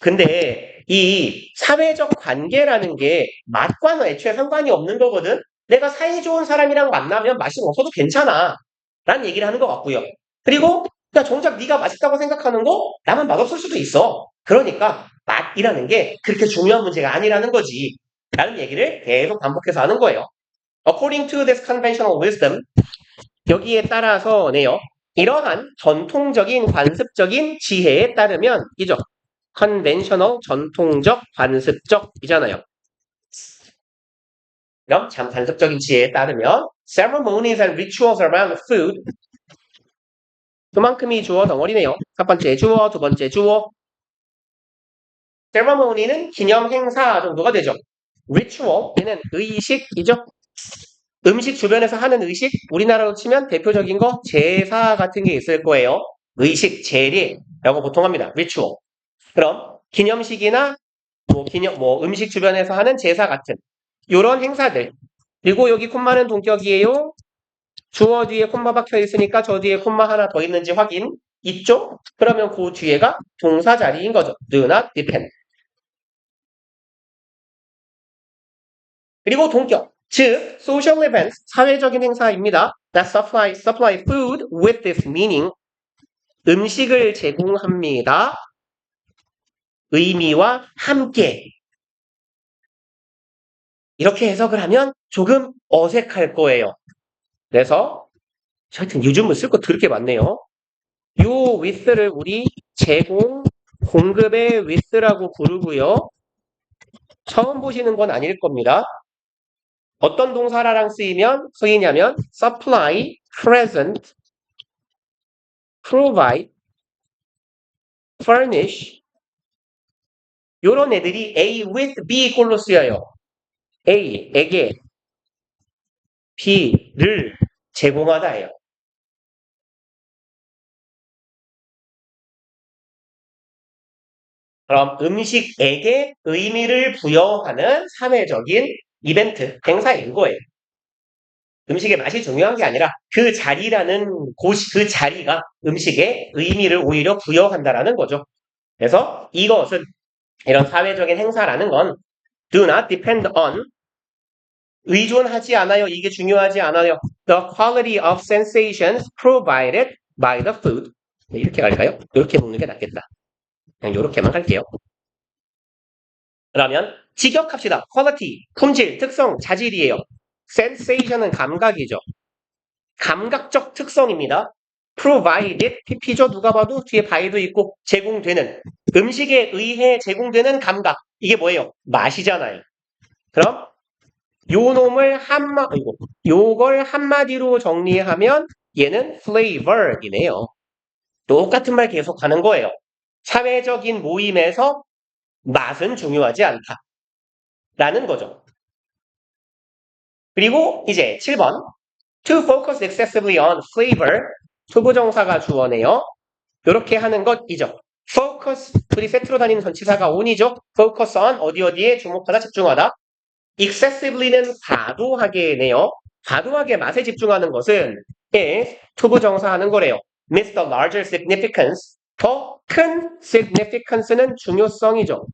근데 이 사회적 관계라는 게 맛과는 애초에 상관이 없는 거거든. 내가 사이 좋은 사람이랑 만나면 맛이 없어도 괜찮아. 라는 얘기를 하는 것 같고요. 그리고 그러니까 정작 네가 맛있다고 생각하는 거 나만 맛없을 수도 있어. 그러니까 맛이라는 게 그렇게 중요한 문제가 아니라는 거지. 라는 얘기를 계속 반복해서 하는 거예요. According to this conventional wisdom, 여기에 따라서네요. 이러한 전통적인 관습적인 지혜에 따르면 이죠. conventional, 전통적, 관습적이잖아요. 그럼 참 관습적인 지혜에 따르면 ceremonies and rituals around food 그만큼이 주어 덩어리네요. 첫 번째 주어, 두 번째 주어. ceremony는 기념 행사 정도가 되죠. ritual, 얘는 의식이죠. 음식 주변에서 하는 의식, 우리나라로 치면 대표적인 거 제사 같은 게 있을 거예요. 의식, 제례라고 보통 합니다. ritual. 그럼 기념식이나 음식 주변에서 하는 제사 같은 이런 행사들. 그리고 여기 콤마는 동격이에요. 주어 뒤에 콤마 박혀 있으니까 저 뒤에 콤마 하나 더 있는지 확인. 있죠? 그러면 그 뒤에가 동사 자리인 거죠. do not depend. 그리고 동격, 즉 social events, 사회적인 행사입니다. that supply food with this meaning. 음식을 제공합니다. 의미와 함께. 이렇게 해석을 하면 조금 어색할 거예요. 그래서 하여튼 요즘은 쓸 거 더럽게 많네요. 요 with를 우리 제공, 공급의 with라고 부르고요. 처음 보시는 건 아닐 겁니다. 어떤 동사랑 쓰이냐면 supply, present, provide, furnish 요런 애들이 A with B 꼴로 쓰여요. A에게 B를 제공하다예요. 그럼 음식에게 의미를 부여하는 사회적인 이벤트, 행사인 거예요. 음식의 맛이 중요한 게 아니라 그 자리라는 그 자리가 음식에 의미를 오히려 부여한다라는 거죠. 그래서 이것은 이런 사회적인 행사라는 건 do not depend on 의존하지 않아요. 이게 중요하지 않아요. The quality of sensations provided by the food. 네, 이렇게 갈까요? 이렇게 먹는 게 낫겠다. 그냥 이렇게만 할게요. 그러면 직역합시다. quality, 품질, 특성, 자질이에요. sensation은 감각이죠. 감각적 특성입니다. provided, pp죠. 누가 봐도 뒤에 by도 있고 제공되는 음식에 의해 제공되는 감각. 이게 뭐예요? 맛이잖아요. 그럼 요걸 한마디로 정리하면 얘는 flavor이네요. 똑같은 말 계속 하는 거예요. 사회적인 모임에서 맛은 중요하지 않다. 라는 거죠. 그리고 이제 7번. To focus excessively on flavor. 투부정사가 주어네요. 이렇게 하는 것이죠. focus, 둘이 세트로 다니는 전치사가 on이죠. focus on, 어디에 주목하다, 집중하다. excessively는 과도하게네요. 과도하게 맛에 집중하는 것은 is 투부정사 하는 거래요. miss the larger significance. 더 큰 significance는 중요성이죠.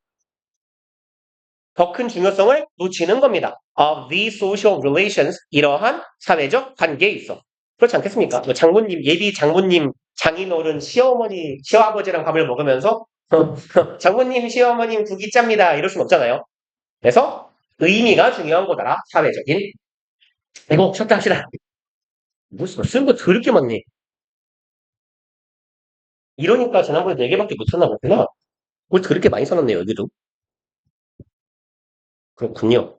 더 큰 중요성을 놓치는 겁니다. of these social relations. 이러한 사회적 관계에 있어. 그렇지 않겠습니까? 장모님, 예비 장모님, 장인어른, 시어머니, 시어아버지랑 밥을 먹으면서 장모님, 시어머님 국이 짭니다. 이럴 순 없잖아요. 그래서 의미가 중요한 거더라. 사회적인. 이거 쉬었다 합시다. 무슨 쓴 거 더럽게 많네. 이러니까 지난번에 4개밖에 못 썼나 보구나. 뭘 더럽게 많이 써놨네요, 여기도. 그렇군요.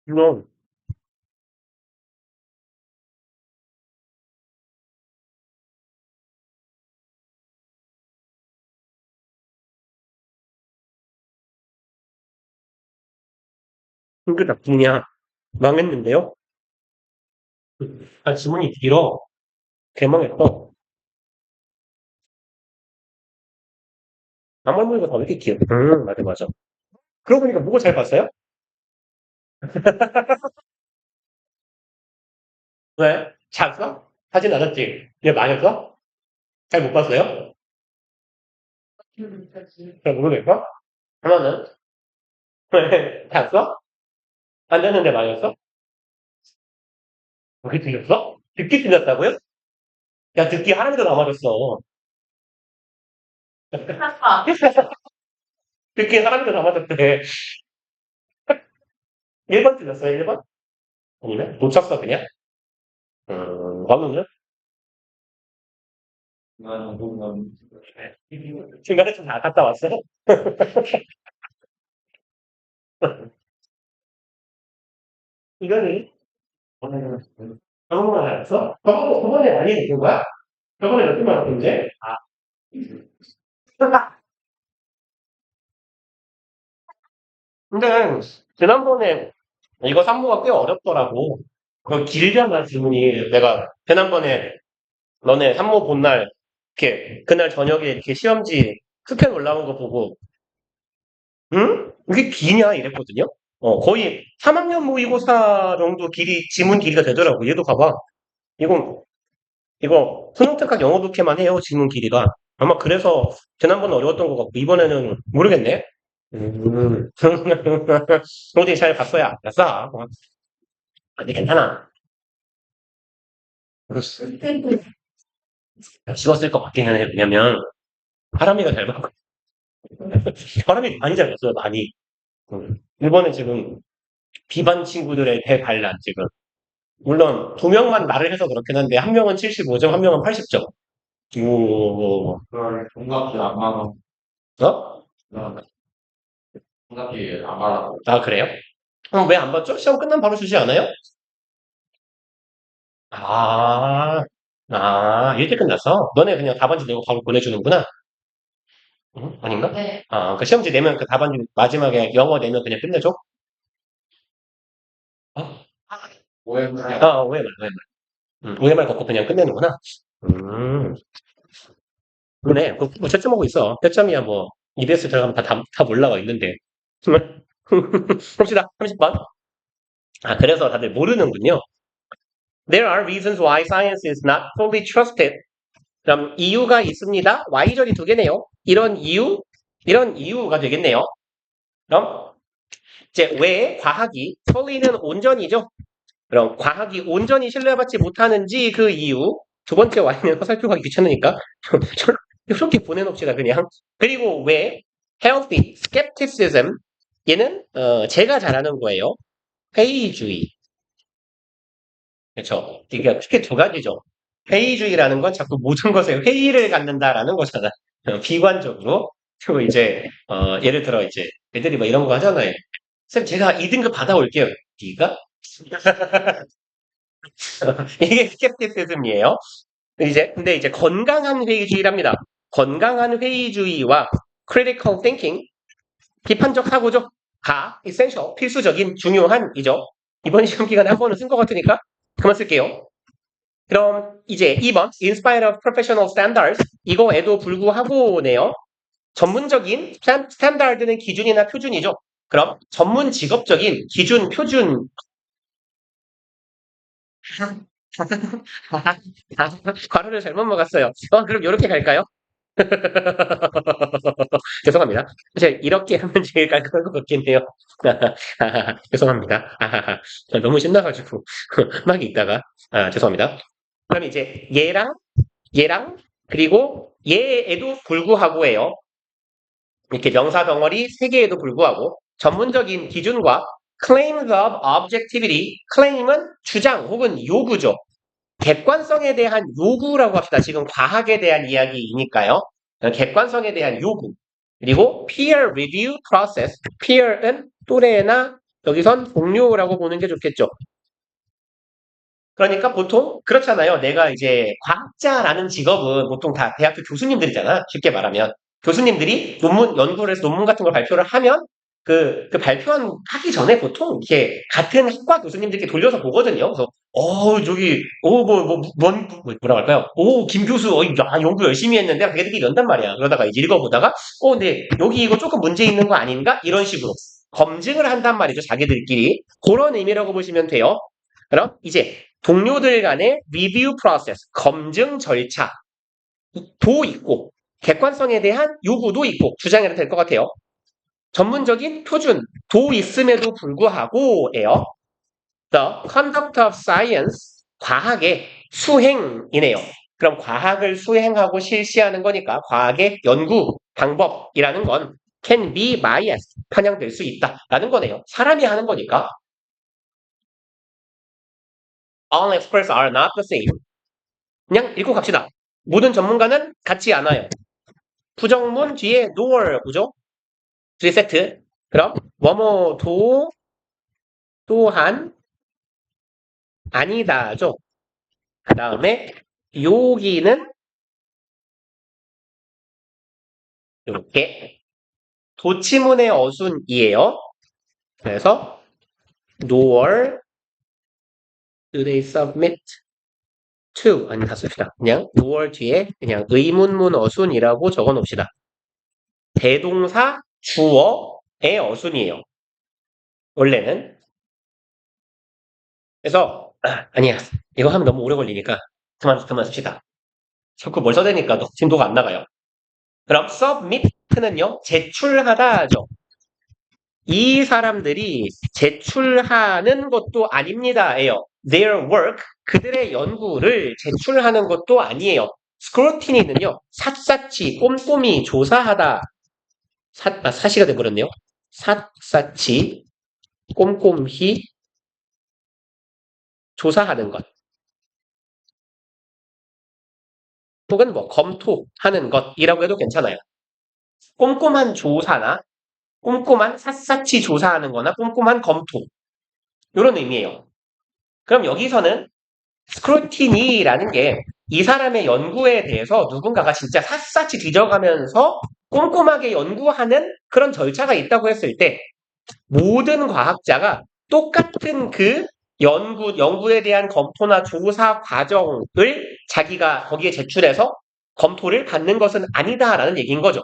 이건 핑크 작품이야. 망했는데요? 아, 지문이 길어. 개망했어. 앞만 보니까 다 왜 이렇게 길어? 맞아, 맞아. 그러고 보니까 뭐가 잘 봤어요? 왜? 작어? 사진 안 찍지? 얘 망했어? 잘 못 봤어요? 잘 모르겠어? 하나는? 왜? 작어? 안 됐는데 망했어? 그게 틀렸어? 듣기 틀렸다고요? 야, 듣기 하나도 안 맞았어. 듣기 하나도 안 맞았대. 1번 틀렸어요, 1번? 아니면? 놓쳤어, 그냥? 방금은? 중간에 좀 다 갔다 왔어? 이거는, 저번에 알았어? 저번에 많이 느낀 거야? 저번에 몇 개만 느낀데? 아. 근데, 지난번에 이거 산모가 꽤 어렵더라고. 그 길잖아, 질문이. 내가, 지난번에 너네 산모 본 날, 이렇게, 그날 저녁에 이렇게 시험지 스캔 올라온 거 보고, 응? 이게 기냐? 이랬거든요? 거의 3학년 모의고사 정도 지문 길이가 되더라고. 얘도 봐봐. 이거, 이거, 수능 특학 영어 독해만 해요, 지문 길이가. 아마 그래서, 지난번에 어려웠던 것 같고, 이번에는 모르겠네? 음. 어디 잘 봤어야. 알았어. 근데 괜찮아. 쉬웠을 것 같기는 해. 왜냐면, 하람이가 잘 봤고, 하람이 많이 잘 봤어요, 많이. 이번에 지금, 비반 친구들의 대반란, 지금. 물론, 두 명만 말을 해서 그렇긴 한데, 한 명은 75점, 한 명은 80점. 오, 그걸 동갑이 안 맞아. 어? 동갑이 안 맞아. 아, 그래요? 그럼 왜 안 봤죠? 시험 끝나면 바로 주지 않아요? 아, 일찍 끝났어? 너네 그냥 답안지 내고 바로 보내주는구나? 응? 아닌가? 네. 그 시험지 내면 그 답안지 마지막에 영어 내면 그냥 끝내줘? 어? 오해무야. 오해말. 오해말 걷고 그냥 끝내는구나? 음, 그러네. 뭐 채점하고 있어. 채점이야 뭐, EBS 들어가면 다 올라와 있는데. 봅시다. 30번. 그래서 다들 모르는군요. There are reasons why science is not fully trusted. 그럼 이유가 있습니다. Y절이 두 개네요. 이런 이유가 되겠네요. 그럼 이제 왜 과학이 fully는 온전히죠. 그럼 과학이 온전히 신뢰받지 못하는지 그 이유. 두 번째 Y는 화살표 가기 귀찮으니까 이렇게 보내놓읍시다 그냥. 그리고 왜 healthy skepticism 얘는 제가 잘하는 거예요. 회의주의. 그렇죠. 이게 크게 두 가지죠. 회의주의라는 건 자꾸 모든 것에 회의를 갖는다라는 거잖아. 비관적으로. 그리고 이제 예를 들어 이제 애들이 막 이런 거 하잖아요. 쌤 제가 2등급 받아올게요. 네가? 이게 스캡티시즘이에요. 근데 이제 건강한 회의주의랍니다. 건강한 회의주의와 critical thinking 비판적 사고죠. essential 필수적인 중요한이죠. 이번 시험 기간에 한 번은 쓴 것 같으니까 그만 쓸게요. 그럼 이제 2번 In spite of professional standards 이거에도 불구하고네요. 전문적인 스탠다드는 기준이나 표준이죠. 그럼 전문 직업적인 기준, 표준 괄호를 잘못 먹었어요. 그럼 이렇게 갈까요? 죄송합니다. 사실 이렇게 하면 제일 깔끔할 것 같긴 해요. 죄송합니다. 너무 신나가지고 막 있다가 죄송합니다. 그럼 이제 얘랑 그리고 얘에도 불구하고예요. 이렇게 명사 덩어리 세 개에도 불구하고 전문적인 기준과 claims of objectivity, claim은 주장 혹은 요구죠. 객관성에 대한 요구라고 합시다. 지금 과학에 대한 이야기이니까요. 객관성에 대한 요구. 그리고 peer review process. peer은 또래나 여기선 동료라고 보는 게 좋겠죠. 그러니까 보통 그렇잖아요. 내가 이제 과학자라는 직업은 보통 다 대학교 교수님들이잖아. 쉽게 말하면. 교수님들이 연구를 해서 논문 같은 걸 발표를 하면 그 하기 전에 보통 이렇게 같은 학과 교수님들께 돌려서 보거든요. 그래서, 뭐라고 할까요? 김 교수, 야, 연구 열심히 했는데, 걔들끼리 이런단 말이야. 그러다가 이제 읽어보다가, 근데 여기 이거 조금 문제 있는 거 아닌가? 이런 식으로 검증을 한단 말이죠. 자기들끼리. 그런 의미라고 보시면 돼요. 그럼 이제 동료들 간의 리뷰 프로세스, 검증 절차, 도 있고, 객관성에 대한 요구도 있고, 주장해도 될 것 같아요. 전문적인 표준, 도 있음에도 불구하고예요. The conduct of science, 과학의 수행이네요. 그럼 과학을 수행하고 실시하는 거니까 과학의 연구 방법이라는 건 can be biased, 편향될 수 있다라는 거네요. 사람이 하는 거니까. All experts are not the same. 그냥 읽고 갑시다. 모든 전문가는 같지 않아요. 부정문 뒤에 nor 오죠? 뒤에 세트. 그럼 뭐뭐도 또한 아니다죠. 그 다음에 여기는 이렇게 도치문의 어순이에요. 그래서 nor do they submit to 아니 다 씁시다. 그냥 nor 뒤에 그냥 의문문 어순이라고 적어 놓읍시다. 대동사 주어의 어순이에요. 원래는. 그래서 아니야. 이거 하면 너무 오래 걸리니까 그만 씁시다. 자꾸 뭘 써대니까 진도가 안 나가요. 그럼 submit는요. 제출하다죠. 이 사람들이 제출하는 것도 아닙니다예요. Their work, 그들의 연구를 제출하는 것도 아니에요. 스크루티니는요. 샅샅이 꼼꼼히 조사하다. 사시가 돼버렸네요. 샅샅이 꼼꼼히 조사하는 것. 혹은 뭐 검토하는 것이라고 해도 괜찮아요. 꼼꼼한 조사나 꼼꼼한 샅샅이 조사하는 거나 꼼꼼한 검토. 이런 의미예요. 그럼 여기서는 스크루티니라는 게 이 사람의 연구에 대해서 누군가가 진짜 샅샅이 뒤져가면서 꼼꼼하게 연구하는 그런 절차가 있다고 했을 때 모든 과학자가 똑같은 그 연구에 대한 검토나 조사 과정을 자기가 거기에 제출해서 검토를 받는 것은 아니다라는 얘기인 거죠.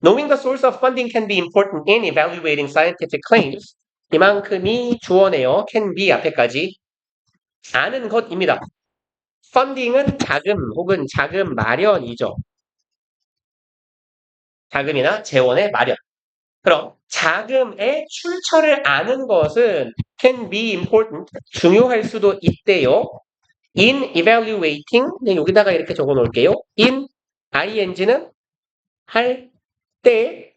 Knowing the source of funding can be important in evaluating scientific claims. 이만큼이 주어네요. can be 앞에까지. 아는 것입니다. funding은 자금 혹은 자금 마련이죠. 자금이나 재원의 마련. 그럼 자금의 출처를 아는 것은 can be important, 중요할 수도 있대요. in evaluating, 여기다가 이렇게 적어 놓을게요. in ing는 할 때,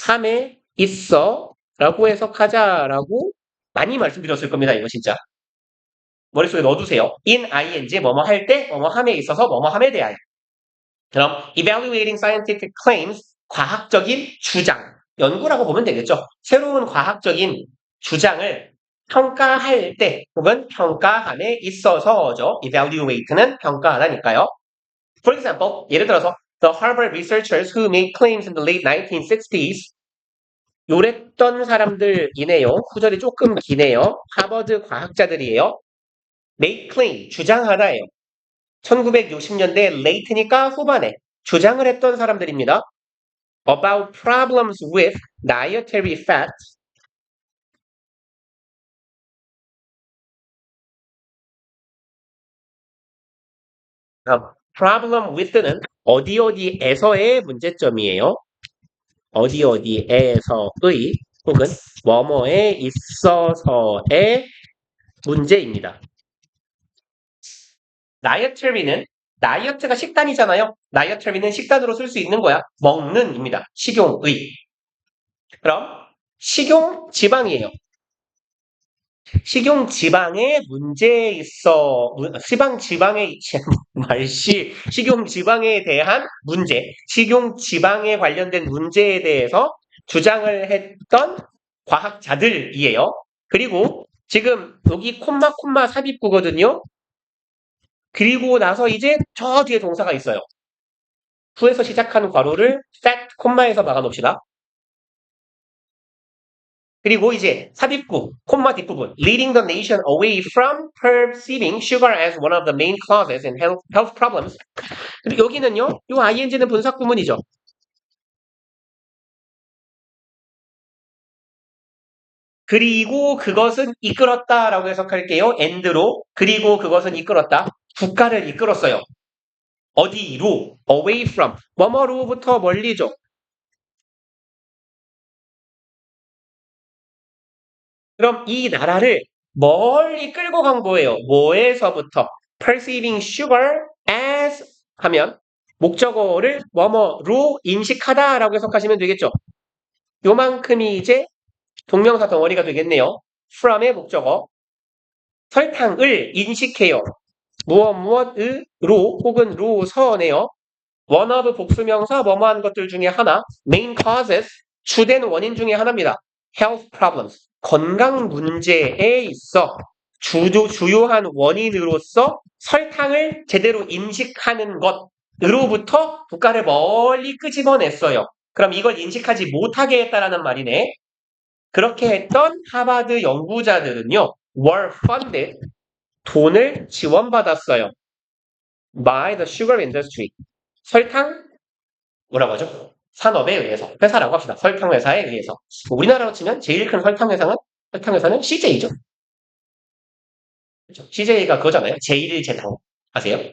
함에 있어 라고 해석하자라고 많이 말씀드렸을 겁니다. 이거 진짜. 머릿속에 넣어두세요. in ing, 뭐뭐 할 때, 뭐뭐 함에 있어서, 뭐뭐 함에 대하여. 그럼 evaluating scientific claims, 과학적인 주장, 연구라고 보면 되겠죠. 새로운 과학적인 주장을 평가할 때 혹은 평가함에 있어서죠. evaluate는 평가하다니까요. For example, 예를 들어서 the Harvard researchers who made claims in the late 1960s 요랬던 사람들이네요. 구절이 조금 기네요. 하버드 과학자들이에요. make claim, 주장하다예요. 1960년대 late니까 후반에 주장을 했던 사람들입니다. about problems with dietary fat. problem with는 어디에서의 문제점이에요. 어디에서의 혹은 뭐뭐에 있어서의 문제입니다. 다이어트리는 다이어트가 식단이잖아요. 다이어트리는 식단으로 쓸 수 있는 거야. 먹는입니다. 식용의. 그럼 식용 지방이에요. 식용 지방에 문제 있어. 식용 지방에 대한 문제, 식용 지방에 관련된 문제에 대해서 주장을 했던 과학자들이에요. 그리고 지금 여기 콤마 삽입구거든요. 그리고 나서 이제 저 뒤에 동사가 있어요. 후에서 시작하는 괄호를 set, 콤마에서 막아놓읍시다. 그리고 이제 삽입구, 콤마 뒷부분 leading the nation away from perceiving sugar as one of the main causes in health problems. 그리고 여기는요, 이 ing는 분사 구문이죠. 그리고 그것은 이끌었다라고 해석할게요. and로. 그리고 그것은 이끌었다. 국가를 이끌었어요. 어디로? away from. 뭐뭐로부터 멀리죠. 그럼 이 나라를 멀리 끌고 간 거예요. 뭐에서부터? perceiving sugar as 하면 목적어를 뭐뭐로 인식하다라고 해석하시면 되겠죠. 요만큼이 이제 동명사 덩어리가 되겠네요. from의 목적어. 설탕을 인식해요. 무엇으로 혹은 로서네요. one of 복수명사 뭐뭐한 것들 중에 하나. main causes 주된 원인 중에 하나입니다. health problems 건강 문제에 있어 주요한 원인으로서 설탕을 제대로 인식하는 것으로부터 국가를 멀리 끄집어냈어요. 그럼 이걸 인식하지 못하게 했다라는 말이네. 그렇게 했던 하버드 연구자들은요. were funded 돈을 지원받았어요. by the sugar industry 설탕 뭐라고 하죠? 산업에 의해서 회사라고 합시다. 설탕 회사에 의해서 우리나라로 치면 제일 큰 설탕 회사는 CJ죠. 그렇죠? CJ가 그거잖아요. 제1제당 아세요?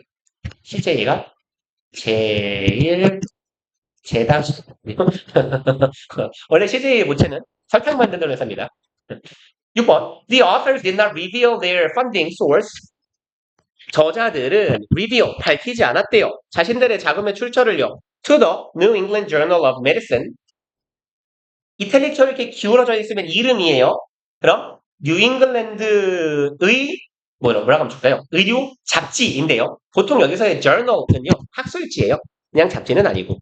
CJ가 제일 제당 원래 CJ의 모체는 설탕 만드는 회사입니다. 6번 The authors did not reveal their funding source. 저자들은 reveal 밝히지 않았대요. 자신들의 자금의 출처를요. To the New England Journal of Medicine. 이탈리아처럼 이렇게 기울어져 있으면 이름이에요. 그럼 뉴잉글랜드의 뭐라고 하면 좋을까요? 의료 잡지인데요. 보통 여기서의 journal은요. 학술지예요. 그냥 잡지는 아니고.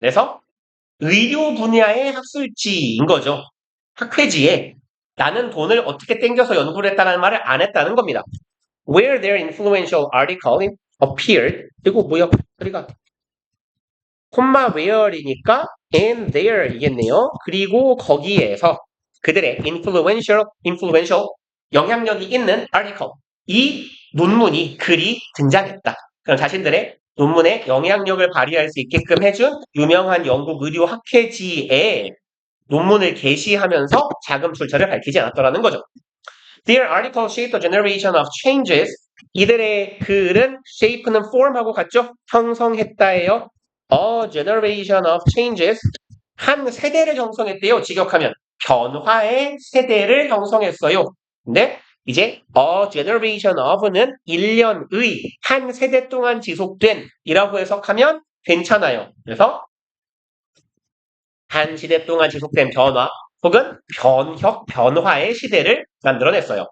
그래서 의료 분야의 학술지인 거죠. 학회지에 나는 돈을 어떻게 땡겨서 연구를 했다는 말을 안 했다는 겁니다. Where their influential article appeared. 이거 뭐야? 소리가 콤마 where이니까 and there이겠네요. 그리고 거기에서 그들의 influential 영향력이 있는 article 이 논문이 글이 등장했다. 그럼 자신들의 논문에 영향력을 발휘할 수 있게끔 해준 유명한 영국 의료 학회지에 논문을 게시하면서 자금 출처를 밝히지 않았더라는 거죠. Their article shaped a generation of changes. 이들의 글은 shape는 form하고 같죠? 형성했다예요. A generation of changes. 한 세대를 형성했대요. 직역하면 변화의 세대를 형성했어요. 근데 이제 a generation of는 1년의 한 세대 동안 지속된 이라고 해석하면 괜찮아요. 그래서 한 시대 동안 지속된 변화 혹은 변화의 시대를 만들어냈어요.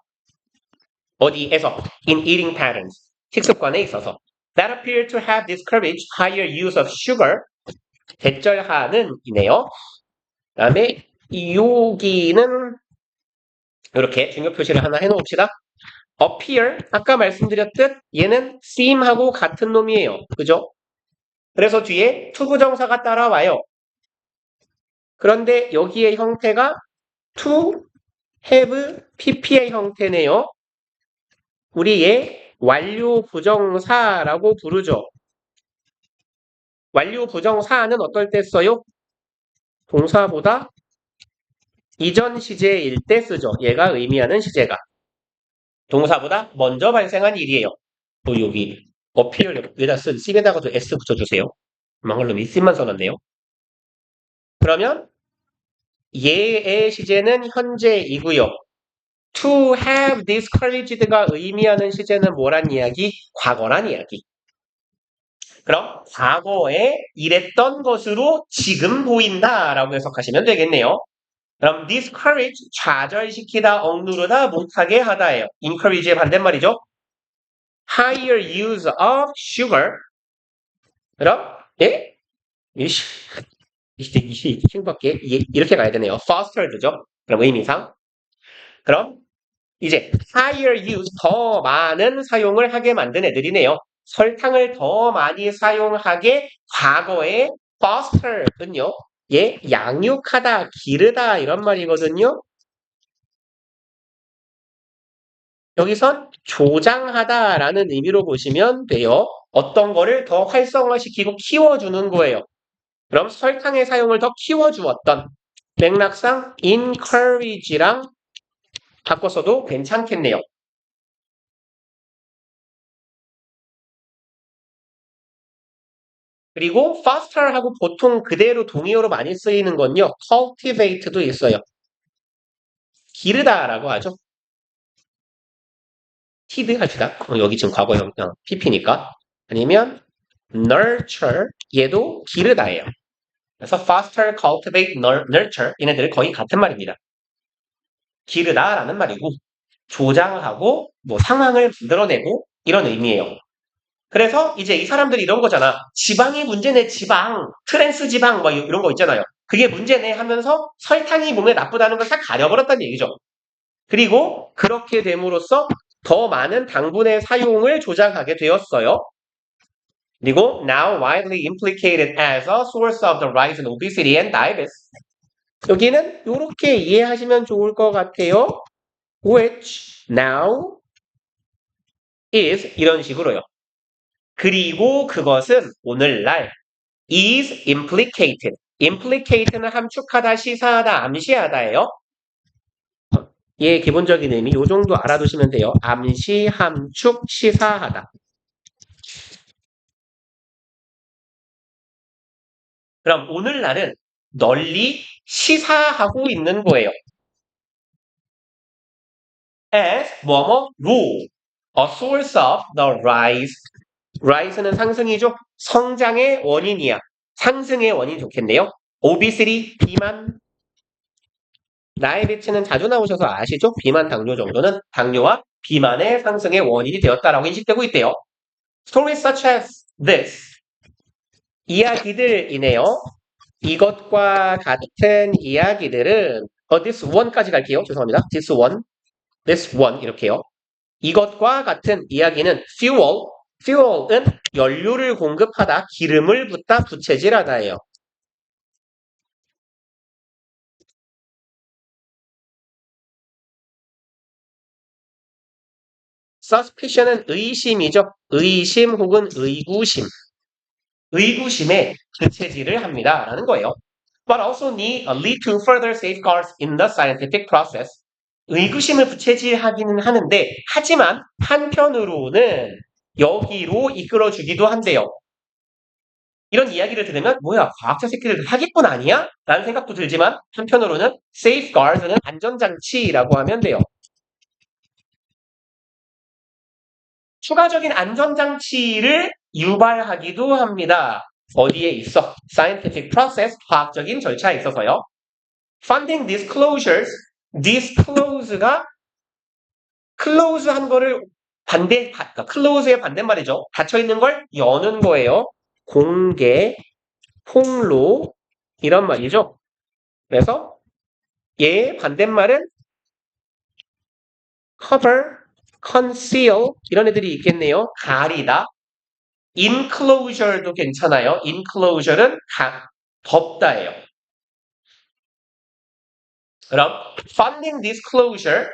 어디에서? In eating patterns. 식습관에 있어서. That appear to have discouraged higher use of sugar. 대절하는 이네요. 그 다음에 여기는 이렇게 중요 표시를 하나 해놓읍시다. appear, 아까 말씀드렸듯 얘는 seem하고 같은 놈이에요. 그죠? 그래서 뒤에 투부정사가 따라와요. 그런데 여기의 형태가 to have pp의 형태네요. 우리 얘 완료 부정사라고 부르죠. 완료 부정사는 어떨 때 써요? 동사보다 이전 시제일 때 쓰죠. 얘가 의미하는 시제가. 동사보다 먼저 발생한 일이에요. 또 여기 appear에다 쓴 C에다가도 S 붙여주세요. 망걸놈이 C만 써놨네요. 그러면 얘의 시제는 현재이고요. To have discouraged가 의미하는 시제는 뭐란 이야기? 과거란 이야기. 그럼 과거에 이랬던 것으로 지금 보인다라고 해석하시면 되겠네요. 그럼 discourage, 좌절시키다, 억누르다, 못하게 하다예요. encourage의 반대말이죠. higher use of sugar. 그럼 예? 이시 싱밖에 이렇게 가야 되네요. fostered죠. 그럼 의미상. 그럼 이제 higher use 더 많은 사용을 하게 만든 애들이네요. 설탕을 더 많이 사용하게 과거에 foster은요. 예, 양육하다, 기르다 이런 말이거든요. 여기선 조장하다라는 의미로 보시면 돼요. 어떤 거를 더 활성화시키고 키워주는 거예요. 그럼 설탕의 사용을 더 키워주었던 맥락상 encourage랑 바꿔서도 괜찮겠네요. 그리고 foster하고 보통 그대로 동의어로 많이 쓰이는 건요. cultivate도 있어요. 기르다라고 하죠. feed 합시다. 여기 지금 과거형 pp니까. 아니면 nurture 얘도 기르다예요. 그래서 foster, cultivate, nurture 얘네들 거의 같은 말입니다. 기르다라는 말이고 조장하고 뭐 상황을 만들어내고 이런 의미예요. 그래서 이제 이 사람들이 이런 거잖아. 지방이 문제네, 지방. 트랜스 지방, 뭐 이런 거 있잖아요. 그게 문제네 하면서 설탕이 몸에 나쁘다는 걸 싹 가려버렸다는 얘기죠. 그리고 그렇게 됨으로써 더 많은 당분의 사용을 조장하게 되었어요. 그리고 now widely implicated as a source of the rise in obesity and diabetes. 여기는 이렇게 이해하시면 좋을 것 같아요. which now is 이런 식으로요. 그리고 그것은 오늘날 is implicated. implicate는 함축하다, 시사하다, 암시하다예요. 예, 기본적인 의미 요 정도 알아두시면 돼요. 암시, 함축, 시사하다. 그럼 오늘날은 널리 시사하고 있는 거예요. as 뭐뭐로 a source of the rise. rise는 상승이죠. 성장의 원인이야. 상승의 원인이 좋겠네요. obesity, 비만. 다이어베티스는 자주 나오셔서 아시죠? 비만 당뇨 정도는 당뇨와 비만의 상승의 원인이 되었다라고 인식되고 있대요. Stories such as this. 이야기들이네요. 이것과 같은 이야기들은 this one까지 갈게요. 죄송합니다. this one 이렇게요. 이것과 같은 이야기는 fuel은 연료를 공급하다, 기름을 붓다, 부채질하다예요. suspicion은 의심이죠. 의심 혹은 의구심. 의구심에 부채질을 합니다. 라는 거예요. But also lead to further safeguards in the scientific process. 의구심을 부채질하기는 하는데 하지만 한편으로는 여기로 이끌어주기도 한대요. 이런 이야기를 들으면 뭐야 과학자 새끼들 사기꾼 아니야? 라는 생각도 들지만 한편으로는 safeguards는 안전장치라고 하면 돼요. 추가적인 안전장치를 유발하기도 합니다. 어디에 있어? Scientific process, 과학적인 절차에 있어서요. Funding disclosures, disclose가 close한 거를 close의 반대말이죠. 닫혀있는 걸 여는 거예요. 공개, 폭로 이런 말이죠. 그래서 얘의 반대말은 cover, conceal 이런 애들이 있겠네요. 가리다. enclosure도 괜찮아요. enclosure는 덮다예요. 그럼 funding disclosure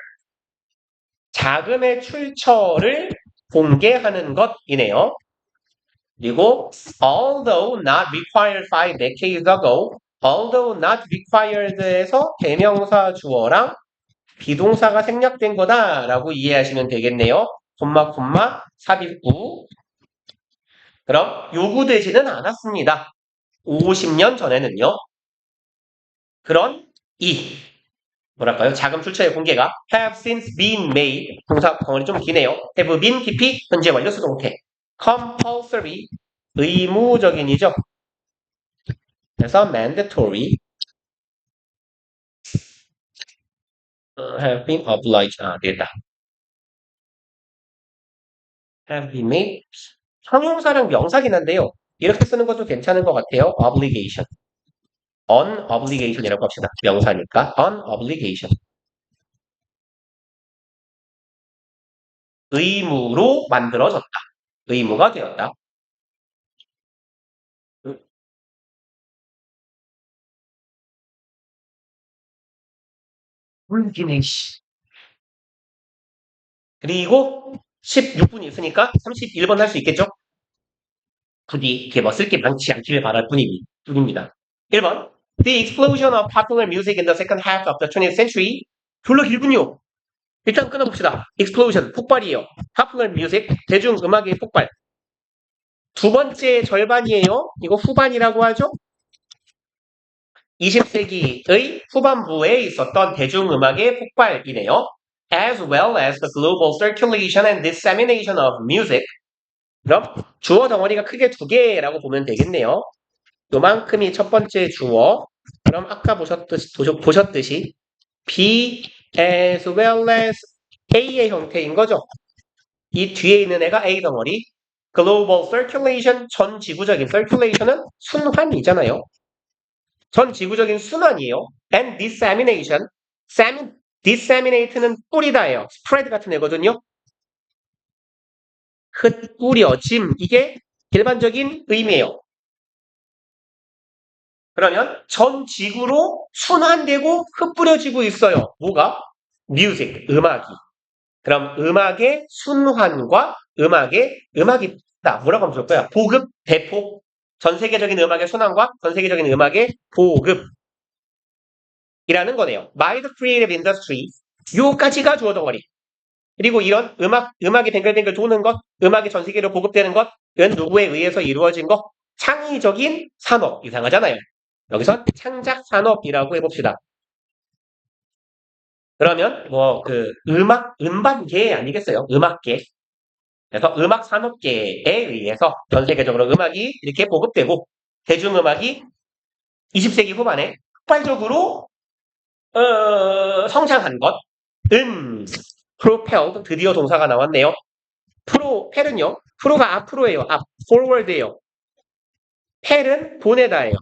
자금의 출처를 공개하는 것이네요. 그리고 although not required 5 decades ago although not required에서 대명사 주어랑 비동사가 생략된 거다라고 이해하시면 되겠네요. 콤마 삽입구. 그럼 요구되지는 않았습니다. 50년 전에는요. 그런 뭐랄까요? 자금 출처의 공개가 have since been made. 동사 덩어리 좀 기네요. have been 깊이 현재 완료 수동태. compulsory 의무적인이죠. 그래서 mandatory have been obliged. 됐다. have been made 형용사랑 명사긴 한데요. 이렇게 쓰는 것도 괜찮은 것 같아요. obligation. on obligation이라고 합시다. 명사니까 on obligation. 의무로 만들어졌다. 의무가 되었다. 울기네, 씨. 그리고 16분이 있으니까 31번 할 수 있겠죠? 부디 이렇게 뭐 쓸 게 많지 않기를 바랄 뿐입니다. 1번. The explosion of popular music in the second half of the 20th century. 졸라 길군요. 일단 끊어봅시다. explosion, 폭발이에요. popular music, 대중음악의 폭발. 두 번째 절반이에요. 이거 후반이라고 하죠? 20세기의 후반부에 있었던 대중음악의 폭발이네요. As well as the global circulation and dissemination of music. 그럼 주어 덩어리가 크게 두 개라고 보면 되겠네요. 요만큼이 첫 번째 주어. 그럼 아까 보셨듯이 be as well as A의 형태인 거죠. 이 뒤에 있는 애가 A 덩어리. global circulation, 전 지구적인 circulation은 순환이잖아요. 전 지구적인 순환이에요. and dissemination, disseminate는 뿌리다예요. spread 같은 애거든요. 흩뿌려짐, 이게 일반적인 의미예요. 그러면 전 지구로 순환되고 흩뿌려지고 있어요. 뭐가? music, 음악이. 그럼 음악의 순환과 음악이 뭐라고 하면 좋을까요? 보급, 대폭, 전 세계적인 음악의 순환과 전 세계적인 음악의 보급이라는 거네요. by the creative industry, 요까지가 주어 덩어리. 그리고 이런 음악이 뱅글뱅글 도는 것, 음악이 전 세계로 보급되는 것은 누구에 의해서 이루어진 것? 창의적인 산업. 이상하잖아요. 여기서 창작 산업이라고 해봅시다. 그러면 음반계 아니겠어요? 음악계. 그래서 음악 산업계에 의해서 전 세계적으로 음악이 이렇게 보급되고 대중음악이 20세기 후반에 폭발적으로 성장한 것은 propelled, 드디어 동사가 나왔네요. propel은요. pro가 앞으로예요. forward예요. 펠은 보내다예요.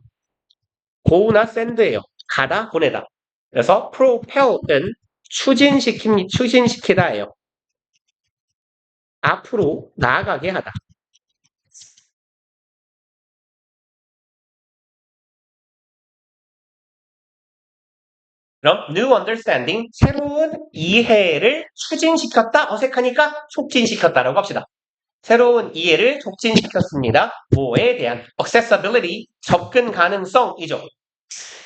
go나 send예요. 가다, 보내다. 그래서 propel은 추진시키다예요. 앞으로 나아가게 하다. 그럼 new understanding, 새로운 이해를 추진시켰다. 어색하니까 촉진시켰다라고 합시다. 새로운 이해를 촉진시켰습니다. 뭐에 대한 accessibility, 접근 가능성이죠.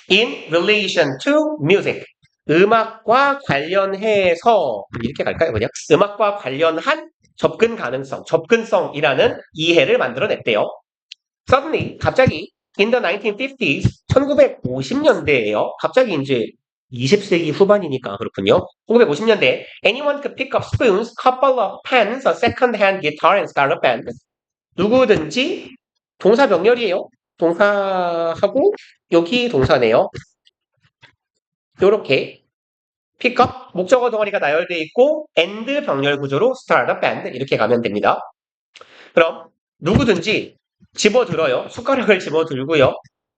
in relation to music, 음악과 관련해서 이렇게 갈까요? 그냥 음악과 관련한 접근 가능성, 접근성이라는 이해를 만들어냈대요. Suddenly, 갑자기 in the 1950s, 1950년대예요. 갑자기 이제 20세기 후반이니까 그렇군요. 1950년대, anyone could pick up spoons, couple of pens, a second-hand guitar and start a band. 누구든지 동사 병렬이에요. 동사하고 여기 동사네요. 요렇게 pick up, 목적어 덩어리가 나열되어 있고 and 병렬 구조로 start a band 이렇게 가면 됩니다. 그럼 누구든지 집어들어요. 숟가락을 집어들고요.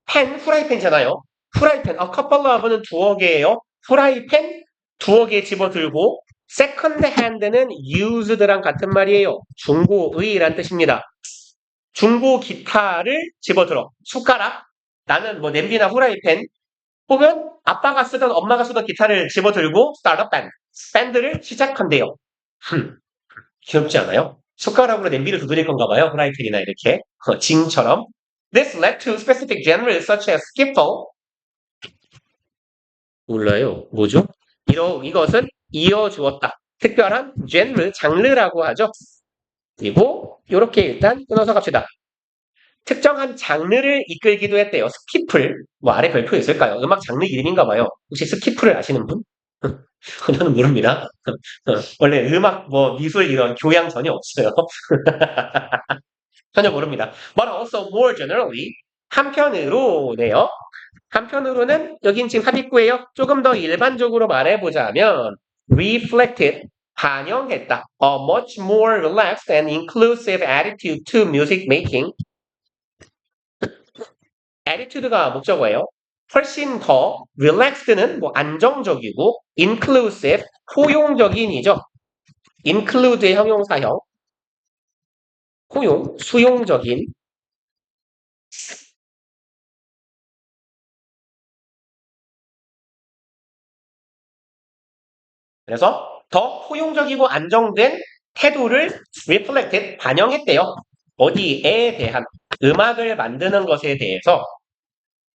펜, 후라이팬이잖아요. 후라이팬, couple of는 두어 개예요. 후라이팬 두어 개 집어들고 second hand는 used랑 같은 말이에요. 중고의란 뜻입니다. 중고 기타를 집어들어. 숟가락, 나는 뭐 냄비나 후라이팬 혹은 아빠가 쓰던 엄마가 쓰던 기타를 집어들고 start a band. 밴드를 시작한대요. 귀엽지 않아요? 숟가락으로 냄비를 두드릴 건가 봐요. 후라이팬이나 이렇게. 징처럼. This led to specific genres such as skiffle. 몰라요. 뭐죠? 이것은 이어주었다. 특별한 장르라고 하죠. 그리고 이렇게 일단 끊어서 갑시다. 특정한 장르를 이끌기도 했대요. 스키플. 뭐 아래 별표 있을까요? 음악 장르 이름인가 봐요. 혹시 스키플을 아시는 분? 저는 모릅니다. 원래 음악, 미술 이런 교양 전혀 없어요. 전혀 모릅니다. But also more generally, 한편으로네요. 한편으로는 여긴 지금 삽입구예요. 조금 더 일반적으로 말해보자면 reflected, 반영했다. A much more relaxed and inclusive attitude to music making. attitude가 목적어예요. 훨씬 더 relaxed는 뭐 안정적이고 inclusive 포용적인이죠. include의 형용사형 포용 수용적인 그래서 더 포용적이고 안정된 태도를 reflected 반영했대요. 어디에 대한 음악을 만드는 것에 대해서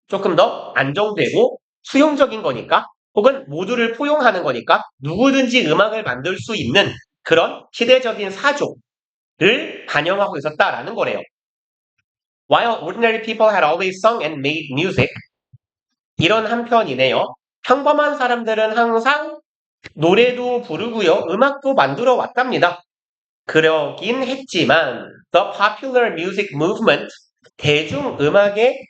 조금 더 안정되고 수용적인 거니까 혹은 모두를 포용하는 거니까 누구든지 음악을 만들 수 있는 그런 시대적인 사조를 반영하고 있었다라는 거래요. While ordinary people had always sung and made music, 이런 한편이네요. 평범한 사람들은 항상 노래도 부르고요, 음악도 만들어 왔답니다. 그러긴 했지만 the popular music movement, 대중음악의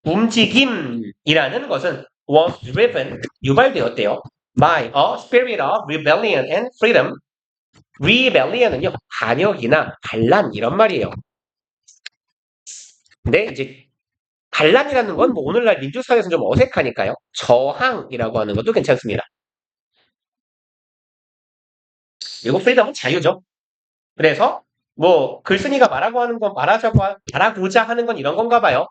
움직임이라는 것은 was driven, 유발되었대요. by a spirit of rebellion and freedom. rebellion은요, 반역이나 반란 이런 말이에요. 근데 이제 반란이라는 건 뭐 오늘날 민주사회에서는 좀 어색하니까요. 저항이라고 하는 것도 괜찮습니다. 그리고 프리덤은 자유죠. 그래서 뭐 글쓴이가 말하고자 하는 건 이런 건가 봐요.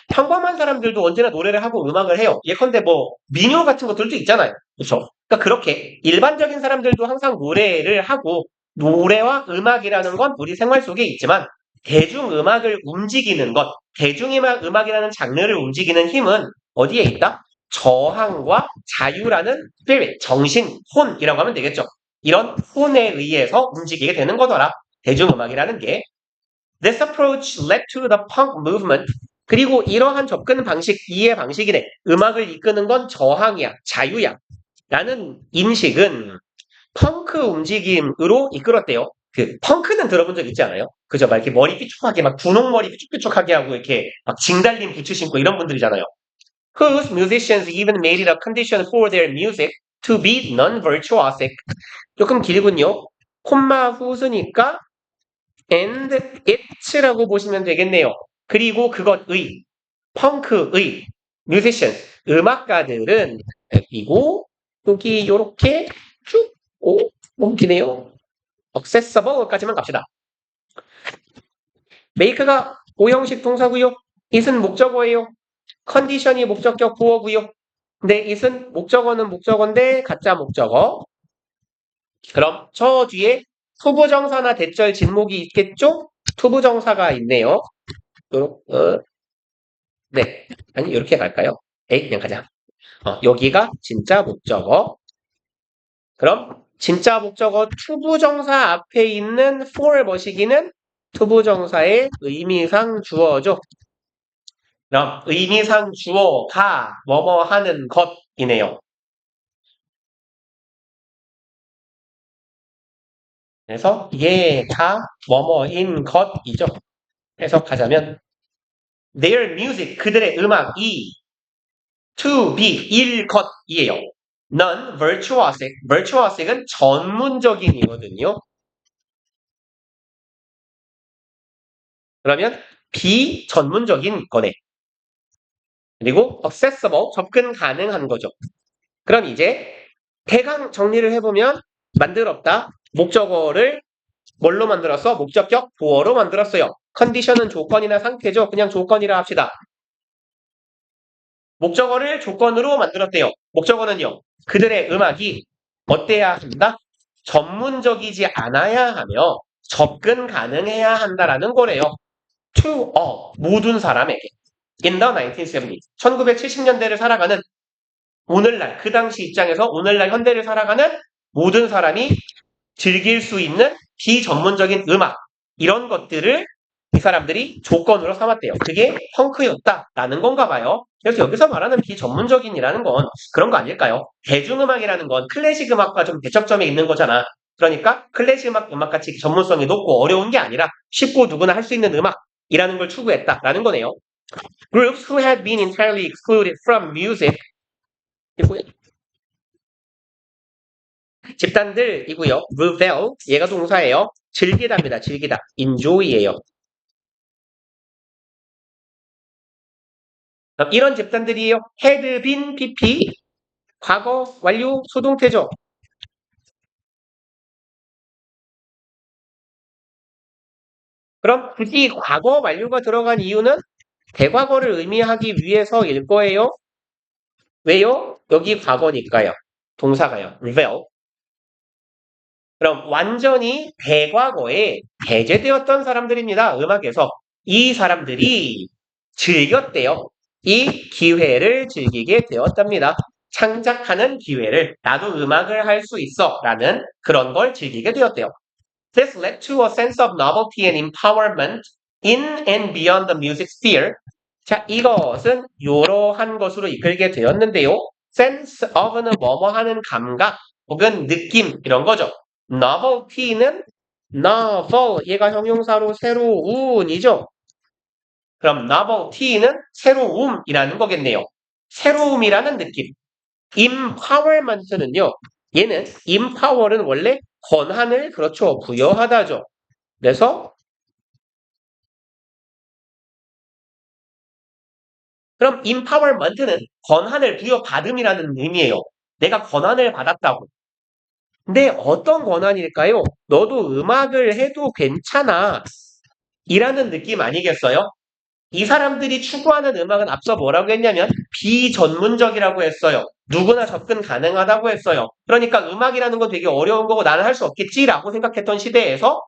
평범한 사람들도 언제나 노래를 하고 음악을 해요. 예컨대 뭐 민요 같은 것들도 있잖아요. 그렇죠? 그러니까 그렇게 일반적인 사람들도 항상 노래를 하고 노래와 음악이라는 건 우리 생활 속에 있지만 대중음악을 움직이는 것, 대중음악이라는 장르를 움직이는 힘은 어디에 있다? 저항과 자유라는 spirit, 정신, 혼이라고 하면 되겠죠. 이런 혼에 의해서 움직이게 되는 거더라. 대중음악이라는 게. This approach led to the punk movement. 그리고 이러한 접근 방식, 이해 방식이네. 음악을 이끄는 건 저항이야, 자유야. 라는 인식은 펑크 움직임으로 이끌었대요. 그 펑크는 들어본 적 있지 않아요? 그죠? 막 이렇게 머리 삐죽하게 막 분홍머리 삐죽삐죽하게 하고 이렇게 막 징달린 부츠 신고 이런 분들이잖아요. Whose musicians even made it a condition for their music to be non-virtuosic. 조금 길군요. 콤마 후스니까 and it라고 보시면 되겠네요. 그리고 그것의 펑크의 musicians 음악가들은 그리고 여기 요렇게 쭉 옮기네요. accessible까지만 갑시다. make가 오형식 동사고요. it은 목적어예요. 컨디션이 목적격 보어고요. 근데 it은 목적어는 목적어인데 가짜 목적어. 그럼 저 뒤에 투부정사나 대절 진목이 있겠죠? 투부정사가 있네요. 네. 아니, 이렇게 갈까요? 에이, 그냥 가자. 여기가 진짜 목적어. 그럼 진짜 목적어 투부정사 앞에 있는 for 머시기는 투부정사의 의미상 주어죠. 그럼 의미상 주어가 뭐뭐 하는 것이네요. 그래서 이게 다 뭐뭐인 것이죠. 해석하자면 their music, 그들의 음악이 to be, 일 것이에요. non-virtuosic, virtuosic은 전문적인이거든요. 그러면 비전문적인 거네. 그리고 accessible, 접근 가능한 거죠. 그럼 이제 대강 정리를 해보면 만들었다. 목적어를 뭘로 만들었어? 목적격 보어로 만들었어요. 컨디션은 조건이나 상태죠. 그냥 조건이라 합시다. 목적어를 조건으로 만들었대요. 목적어는요. 그들의 음악이 어때야 한다? 전문적이지 않아야 하며 접근 가능해야 한다라는 거래요. To all, 모든 사람에게. In the 1970s, 1970년대를 살아가는 오늘날, 그 당시 입장에서 오늘날 현대를 살아가는 모든 사람이 즐길 수 있는 비전문적인 음악, 이런 것들을 이 사람들이 조건으로 삼았대요. 그게 펑크였다라는 건가 봐요. 그래서 여기서 말하는 비전문적인이라는 건 그런 거 아닐까요? 대중음악이라는 건 클래식 음악과 좀 대척점에 있는 거잖아. 그러니까 클래식 음악같이 전문성이 높고 어려운 게 아니라 쉽고 누구나 할 수 있는 음악이라는 걸 추구했다라는 거네요. Groups who had been entirely excluded from music, 집단들이고요. revel, 얘가 동사예요. 즐기다입니다. 즐기다. enjoy예요. 그럼 이런 집단들이에요. had been PP, 과거 완료 수동태죠. 그럼 굳이 과거 완료가 들어간 이유는 대과거를 의미하기 위해서일 거예요. 왜요? 여기 과거니까요. 동사가요. reveal. 그럼 완전히 대과거에 배제되었던 사람들입니다. 음악에서. 이 사람들이 즐겼대요. 이 기회를 즐기게 되었답니다. 창작하는 기회를 나도 음악을 할 수 있어 라는 그런 걸 즐기게 되었대요. This led to a sense of novelty and empowerment in and beyond the music sphere. 자, 이것은 이러한 것으로 이끌게 되었는데요. sense of는 뭐뭐 하는 감각 혹은 느낌 이런 거죠. novelty는 novel 얘가 형용사로 새로운이죠. 그럼 novelty는 새로움이라는 거겠네요. 새로움이라는 느낌. empowerment는요. 얘는 empower는 원래 권한을 그렇죠. 부여하다죠. 그래서 그럼 empowerment는 권한을 부여받음이라는 의미예요. 내가 권한을 받았다고. 근데 어떤 권한일까요? 너도 음악을 해도 괜찮아. 이라는 느낌 아니겠어요? 이 사람들이 추구하는 음악은 앞서 뭐라고 했냐면 비전문적이라고 했어요. 누구나 접근 가능하다고 했어요. 그러니까 음악이라는 건 되게 어려운 거고 나는 할 수 없겠지라고 생각했던 시대에서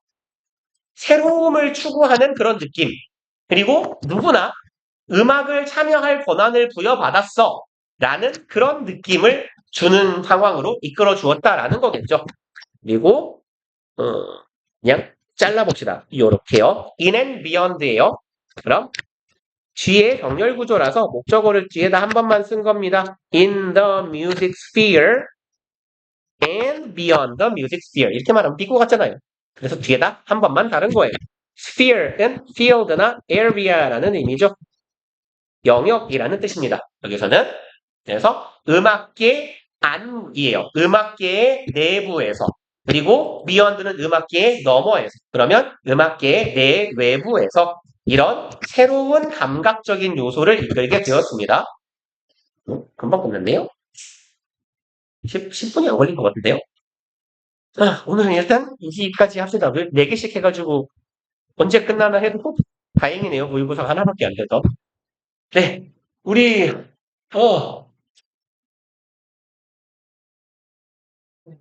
새로움을 추구하는 그런 느낌. 그리고 누구나 음악을 참여할 권한을 부여받았어. 라는 그런 느낌을 주는 상황으로 이끌어 주었다라는 거겠죠. 그리고 어, 그냥 잘라봅시다. 요렇게요. in and beyond예요. 그럼 뒤에 병렬 구조라서 목적어를 뒤에다 한 번만 쓴 겁니다. in the music sphere and beyond the music sphere. 이렇게 말하면 삐고 같잖아요. 그래서 뒤에다 한 번만 다른 거예요. sphere는 field나 area라는 의미죠. 영역이라는 뜻입니다. 여기서는 그래서 음악계 안이에요. 음악계의 내부에서 그리고 beyond는 음악계의 너머에서 그러면 음악계의 내외부에서 이런 새로운 감각적인 요소를 이끌게 되었습니다. 금방 끝났네요. 10분이 안 걸린 것 같은데요. 오늘은 일단 여기까지 합시다. 4개씩 해가지고 언제 끝나나 해도 다행이네요. 모의고사 하나밖에 안 돼서. 네, 우리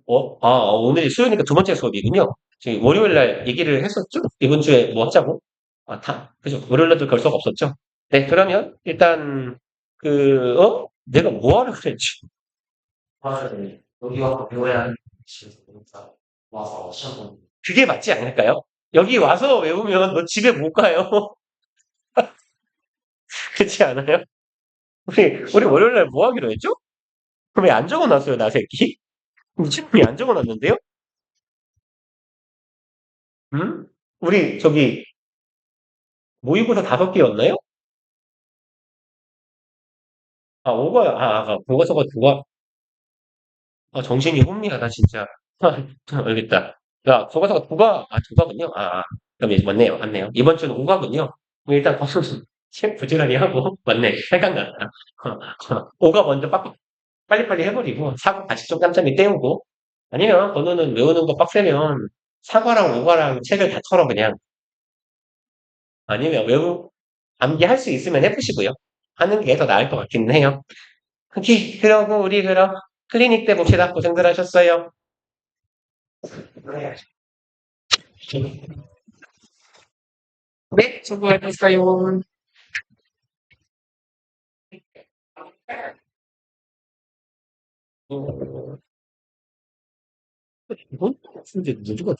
오늘이 수요일이니까 두 번째 수업이군요. 저희 월요일 날 얘기를 했었죠? 이번 주에 뭐 하자고? 그죠. 월요일 날도 결석 없었죠? 네, 그러면 일단 내가 뭐 하라 그랬지? 네. 여기 와서 배워야 하는 집에서 보니까 와서 시험 보는 그게 맞지 않을까요? 여기 와서 외우면 너 집에 못 가요. 그렇지 않아요? 우리 월요일 날 뭐 하기로 했죠? 그럼 왜 안 적어놨어요, 나 새끼? 지금이 안 적어놨는데요? 응? 우리 저기 모의고사 5개였나요? 교과서가 정신이 혼미하다, 진짜. 알겠다. 야, 교과서가 두과군요. 그럼 이제 맞네요. 이번 주는 5과군요. 일단 과수는 부지런히 하고, 맞네. 생각났다. 5가 먼저 빨리빨리 해버리고, 사과 같이 좀 짬짬이 때우고, 아니면 번호는 외우는 거 빡세면, 사과랑 5과랑 책을 다 털어, 그냥. 아니면 암기할 수 있으면 해보시고요. 하는 게 더 나을 것 같기는 해요. 오케이. 그러고, 우리 그럼, 클리닉 때 봅시다. 고생들 하셨어요. 네, 수고하셨어요. 어, 이건? 근데 누가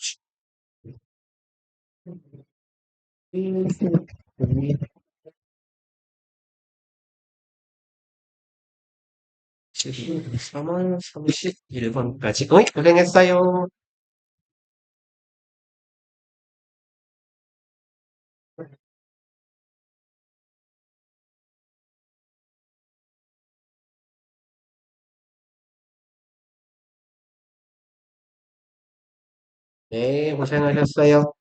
3월 31번까지. 고생했어요. 네, 고생하셨어요.